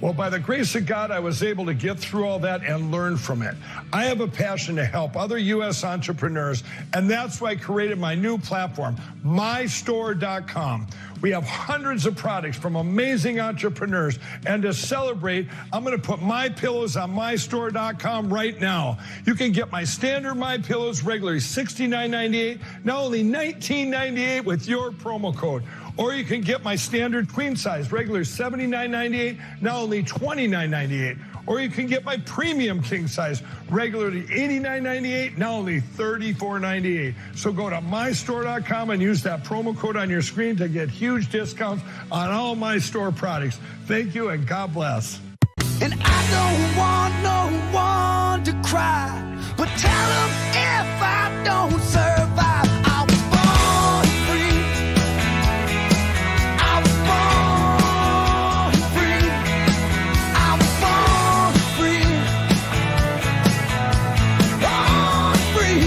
Well, by the grace of God, I was able to get through all that and learn from it. I have a passion to help other U.S. entrepreneurs, and that's why I created my new platform, mystore.com. We have hundreds of products from amazing entrepreneurs. And to celebrate, I'm going to put My Pillows on mystore.com right now. You can get my standard My Pillows regularly $69.98, now only $19.98 with your promo code. Or you can get my standard queen size regular $79.98, now only $29.98. Or you can get my premium king size regularly $89.98, now only $34.98. So go to mystore.com and use that promo code on your screen to get huge discounts on all My Store products. Thank you and God bless. And I don't want no one to cry, but tell them if I don't survive, I was born free. I was born free. I was born free. Born free.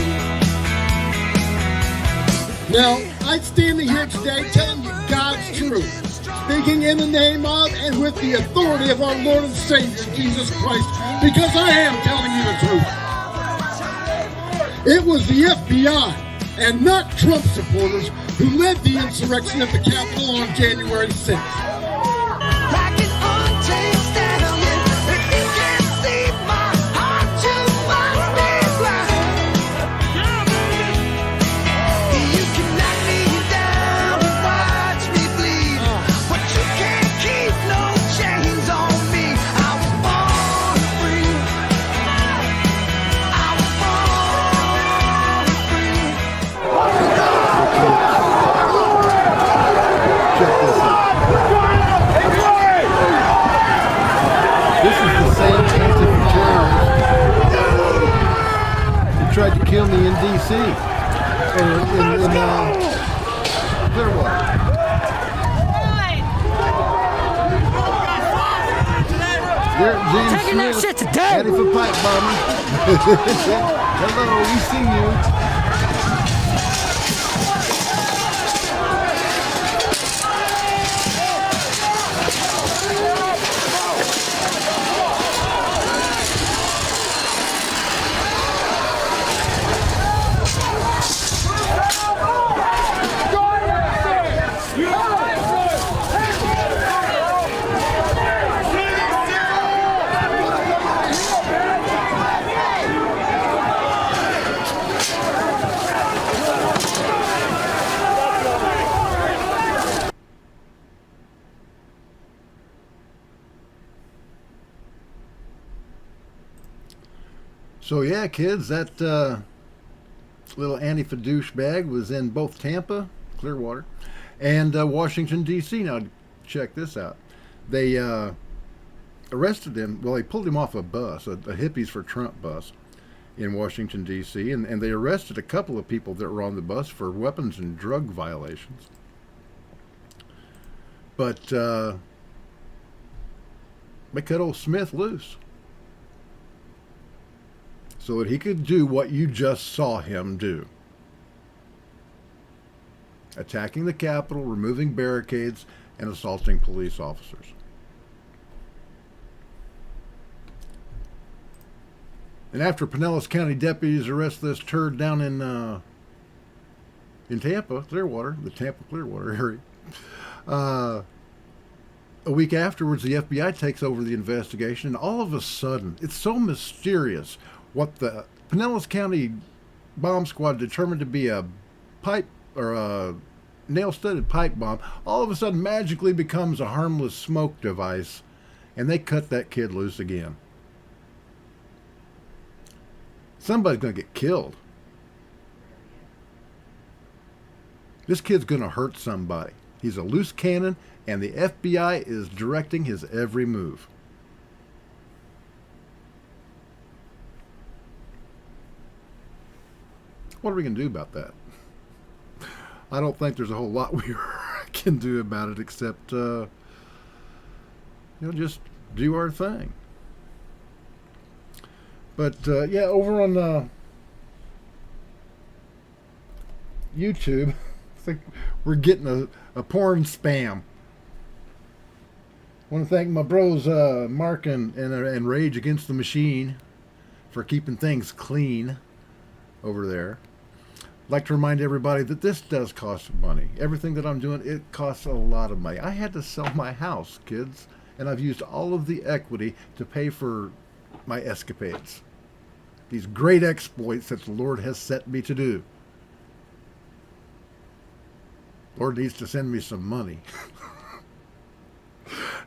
Now, I'm standing here today telling you God's truth, speaking in the name of and with the authority of our Lord and Savior, Jesus Christ, because I am telling you the truth. It was the FBI and not Trump supporters who led the insurrection at the Capitol on January 6th. Tried to kill me in D.C. in Clearwater. James Taking that Smith, shit to death. Ready for pipe bomber. Hello, we see you. So yeah, kids, that little Antifa douchebag was in both Tampa, Clearwater, and Washington, D.C. Now, check this out. They arrested him. Well, they pulled him off a bus, a Hippies for Trump bus in Washington, D.C., and they arrested a couple of people that were on the bus for weapons and drug violations. But they cut old Smith loose so that he could do what you just saw him do. Attacking the Capitol, removing barricades, and assaulting police officers. And after Pinellas County deputies arrest this turd down in Tampa, Clearwater, the Tampa Clearwater area, a week afterwards, the FBI takes over the investigation, and all of a sudden, it's so mysterious what the Pinellas County bomb squad determined to be a pipe or a nail-studded pipe bomb, all of a sudden magically becomes a harmless smoke device, and they cut that kid loose again. Somebody's going to get killed. This kid's going to hurt somebody. He's a loose cannon, and the FBI is directing his every move. What are we going to do about that? I don't think there's a whole lot we can do about it except, just do our thing. But, yeah, over on YouTube, I think we're getting a porn spam. I want to thank my bros, Mark and Rage Against the Machine, for keeping things clean over there. like to remind everybody that this does cost money. Everything that I'm doing, it costs a lot of money. I had to sell my house, kids, and I've used all of the equity to pay for my escapades. These great exploits that the Lord has set me to do. Lord needs to send me some money.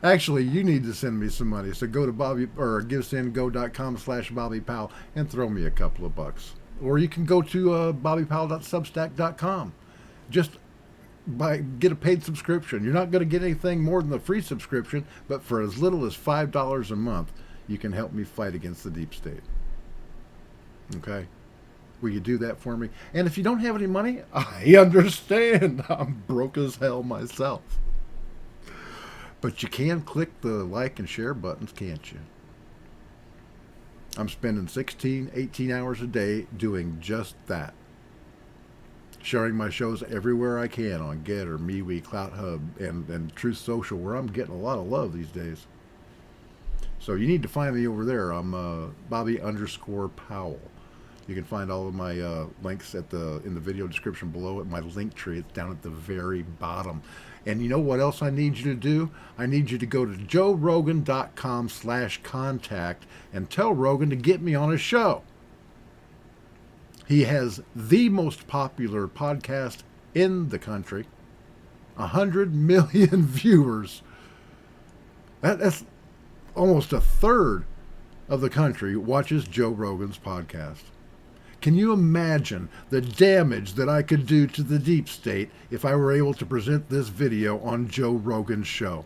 Actually, you need to send me some money. So go to givesendgo.com/Bobby Powell and throw me a couple of bucks. Or you can go to bobbypowell.substack.com. Just get a paid subscription. You're not going to get anything more than the free subscription, but for as little as $5 a month, you can help me fight against the deep state. Okay? Will you do that for me? And if you don't have any money, I understand. I'm broke as hell myself. But you can click the like and share buttons, can't you? I'm spending 16, 18 hours a day doing just that. Sharing my shows everywhere I can on Getter, MeWe, CloutHub, and Truth Social, where I'm getting a lot of love these days. So you need to find me over there. I'm Bobby_Powell. You can find all of my links in the video description below at my link tree. It's down at the very bottom. And you know what else I need you to do? I need you to go to joerogan.com/contact and tell Rogan to get me on his show. He has the most popular podcast in the country. 100 million viewers. That's almost a third of the country watches Joe Rogan's podcast. Can you imagine the damage that I could do to the deep state if I were able to present this video on Joe Rogan's show?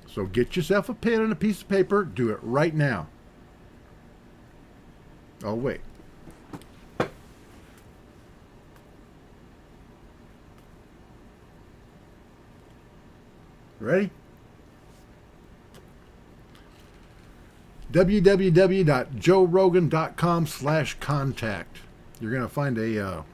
So get yourself a pen and a piece of paper. Do it right now. Oh, wait. Ready? www.joerogan.com/contact. You're going to find a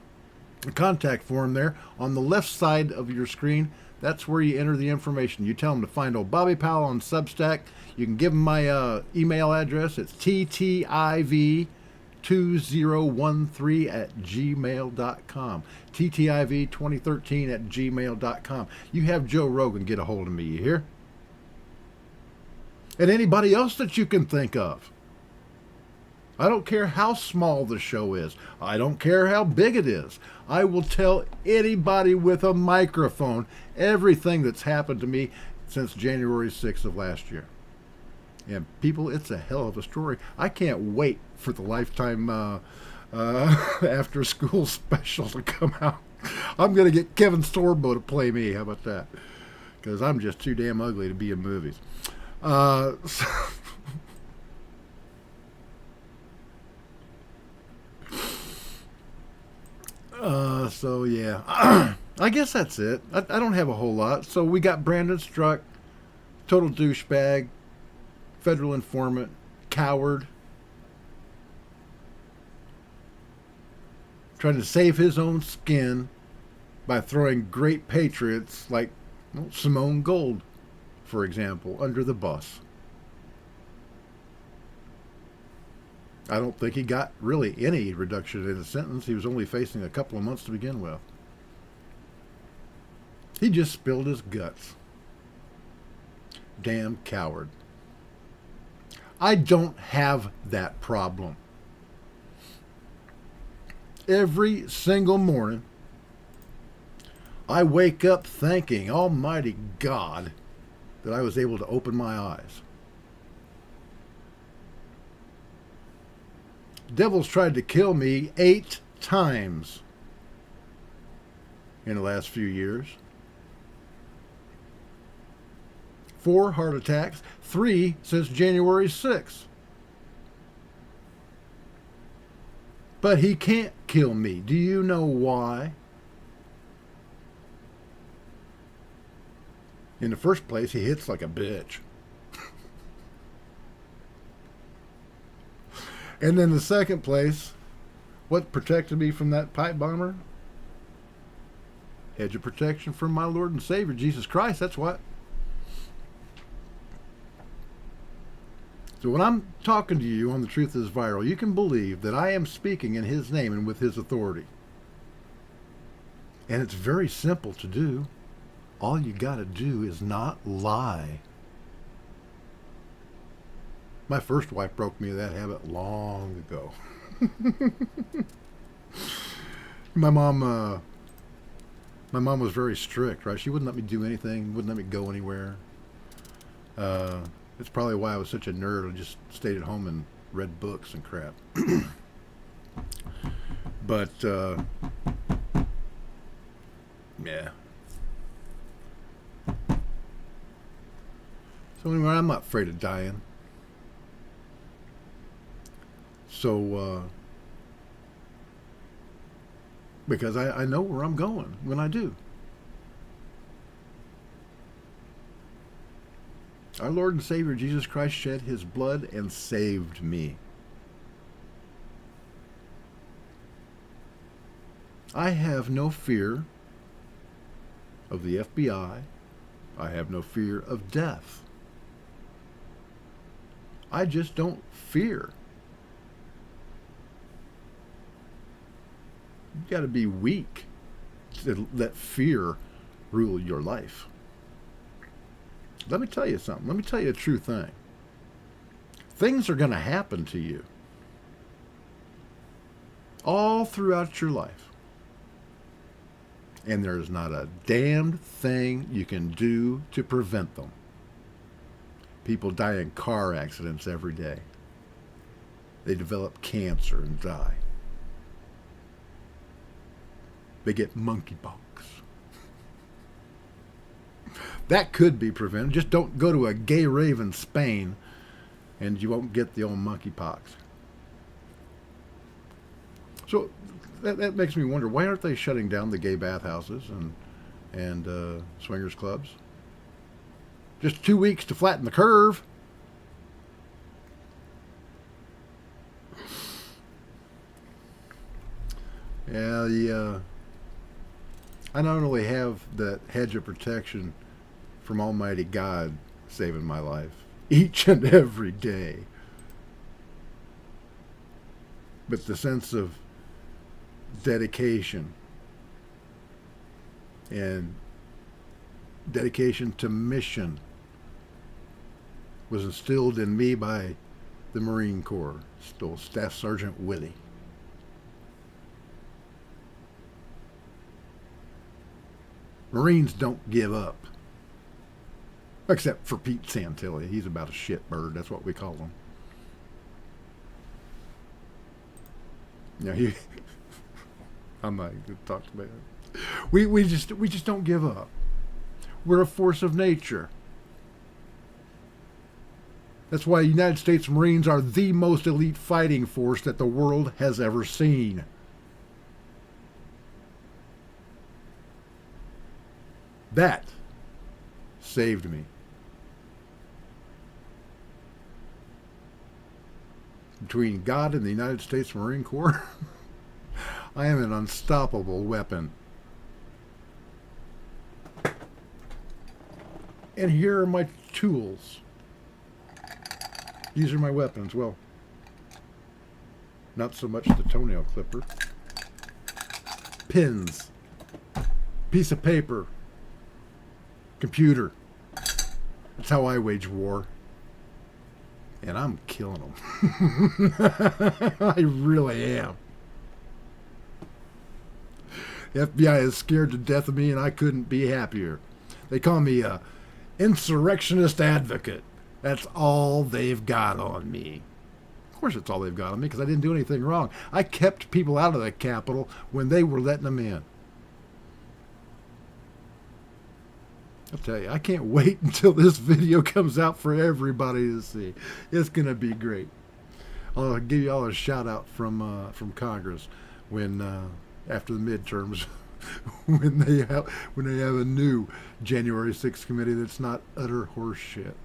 contact form there on the left side of your screen. That's where you enter the information. You tell them to find old Bobby Powell on Substack. You can give them my email address. It's ttiv2013@gmail.com. ttiv2013@gmail.com. You have Joe Rogan get a hold of me, you hear? And anybody else that you can think of. I don't care how small the show is. I don't care how big it is. I will tell anybody with a microphone everything that's happened to me since January 6th of last year. And people, it's a hell of a story. I can't wait for the Lifetime after school special to come out. I'm going to get Kevin Sorbo to play me. How about that? Because I'm just too damn ugly to be in movies. So yeah, I guess that's it. I don't have a whole lot. So we got Brandon Straka, total douchebag, federal informant, coward, trying to save his own skin by throwing great patriots like Simone Gold, for example, under the bus. I don't think he got really any reduction in his sentence. He was only facing a couple of months to begin with. He just spilled his guts. Damn coward. I don't have that problem. Every single morning, I wake up thanking Almighty God that I was able to open my eyes. Devils tried to kill me 8 times in the last few years. 4 heart attacks, 3 since January 6th. But he can't kill me. Do you know why? In the first place, he hits like a bitch. And then the second place, what protected me from that pipe bomber? Hedge of protection from my Lord and Savior, Jesus Christ, that's what. So when I'm talking to you on The Truth is Viral, you can believe that I am speaking in his name and with his authority. And it's very simple to do. All you got to do is not lie. My first wife broke me of that habit long ago. My mom was very strict, right? She wouldn't let me do anything, wouldn't let me go anywhere. It's probably why I was such a nerd. I just stayed at home and read books and crap. But, yeah. So anyway, I'm not afraid of dying. So, because I know where I'm going when I do. Our Lord and Savior Jesus Christ shed his blood and saved me. I have no fear of the FBI. I have no fear of death. I just don't fear. You got to be weak to let fear rule your life. Let me tell you something. Let me tell you a true thing. Things are going to happen to you all throughout your life. And there's not a damned thing you can do to prevent them. People die in car accidents every day. They develop cancer and die. They get monkeypox. That could be prevented. Just don't go to a gay rave in Spain and you won't get the old monkeypox. So that makes me wonder, why aren't they shutting down the gay bathhouses and swingers clubs? Just 2 weeks to flatten the curve. Yeah, I not only have that hedge of protection from Almighty God saving my life each and every day, but the sense of dedication and dedication to mission was instilled in me by the Marine Corps, still Staff Sergeant Willie. Marines don't give up. Except for Pete Santilli. He's about a shit bird. That's what we call him. Yeah, I'm not going to talk about it. We just don't give up. We're a force of nature. That's why United States Marines are the most elite fighting force that the world has ever seen. That saved me. Between God and the United States Marine Corps, I am an unstoppable weapon. And here are my tools. These are my weapons. Well, not so much the toenail clipper. Pins. Piece of paper. Computer. That's how I wage war. And I'm killing them. I really am. The FBI is scared to death of me, and I couldn't be happier. They call me a insurrectionist advocate. That's all they've got on me. Of course it's all they've got on me, because I didn't do anything wrong. I kept people out of the Capitol when they were letting them in. I'll tell you, I can't wait until this video comes out for everybody to see. It's going to be great. I'll give you all a shout out from Congress when after the midterms when they have a new January 6th committee that's not utter horse shit.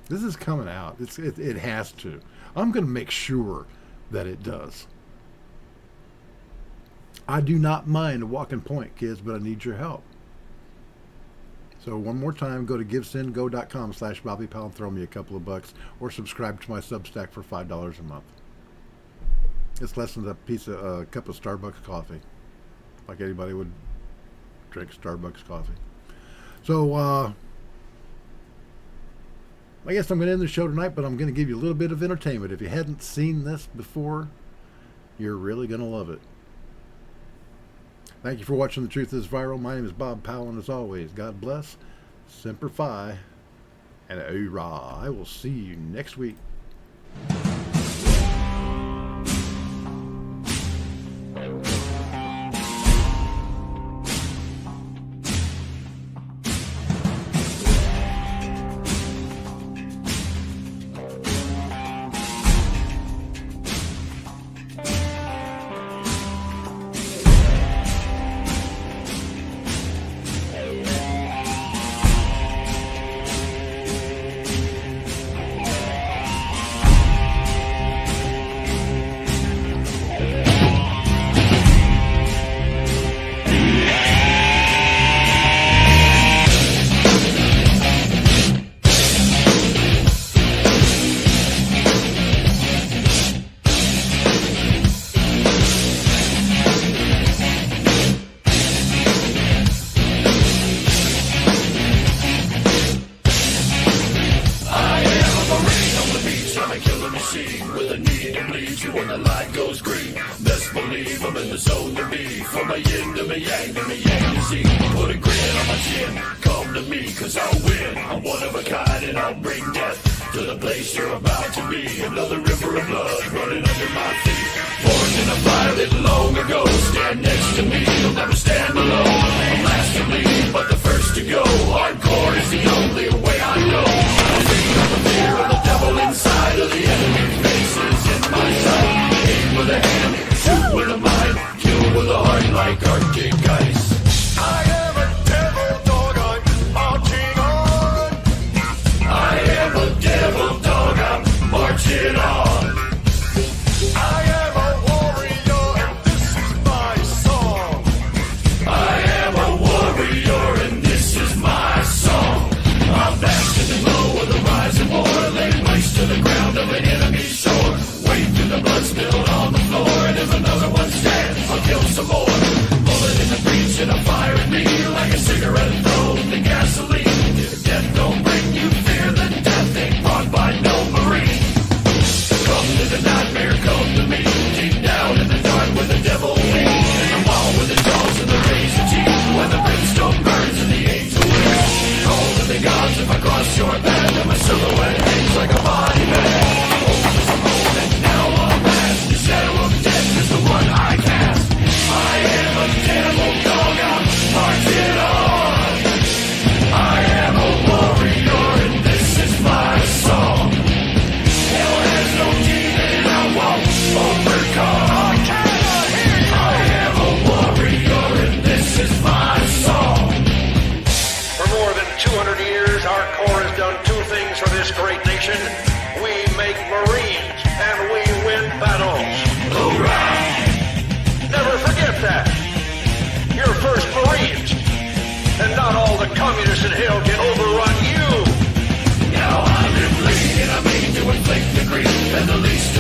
This is coming out. It has to. I'm going to make sure that it does. I do not mind a walking point, kids, but I need your help. So one more time, go to givesendgo.com/Bobby Powell and throw me a couple of bucks, or subscribe to my Substack for $5 a month. It's less than a cup of Starbucks coffee, like anybody would drink Starbucks coffee. So I guess I'm going to end the show tonight, but I'm going to give you a little bit of entertainment. If you hadn't seen this before, you're really going to love it. Thank you for watching The Truth is Viral. My name is Bob Powell, and as always, God bless, Semper Fi, and Hoorah. I will see you next week. And the least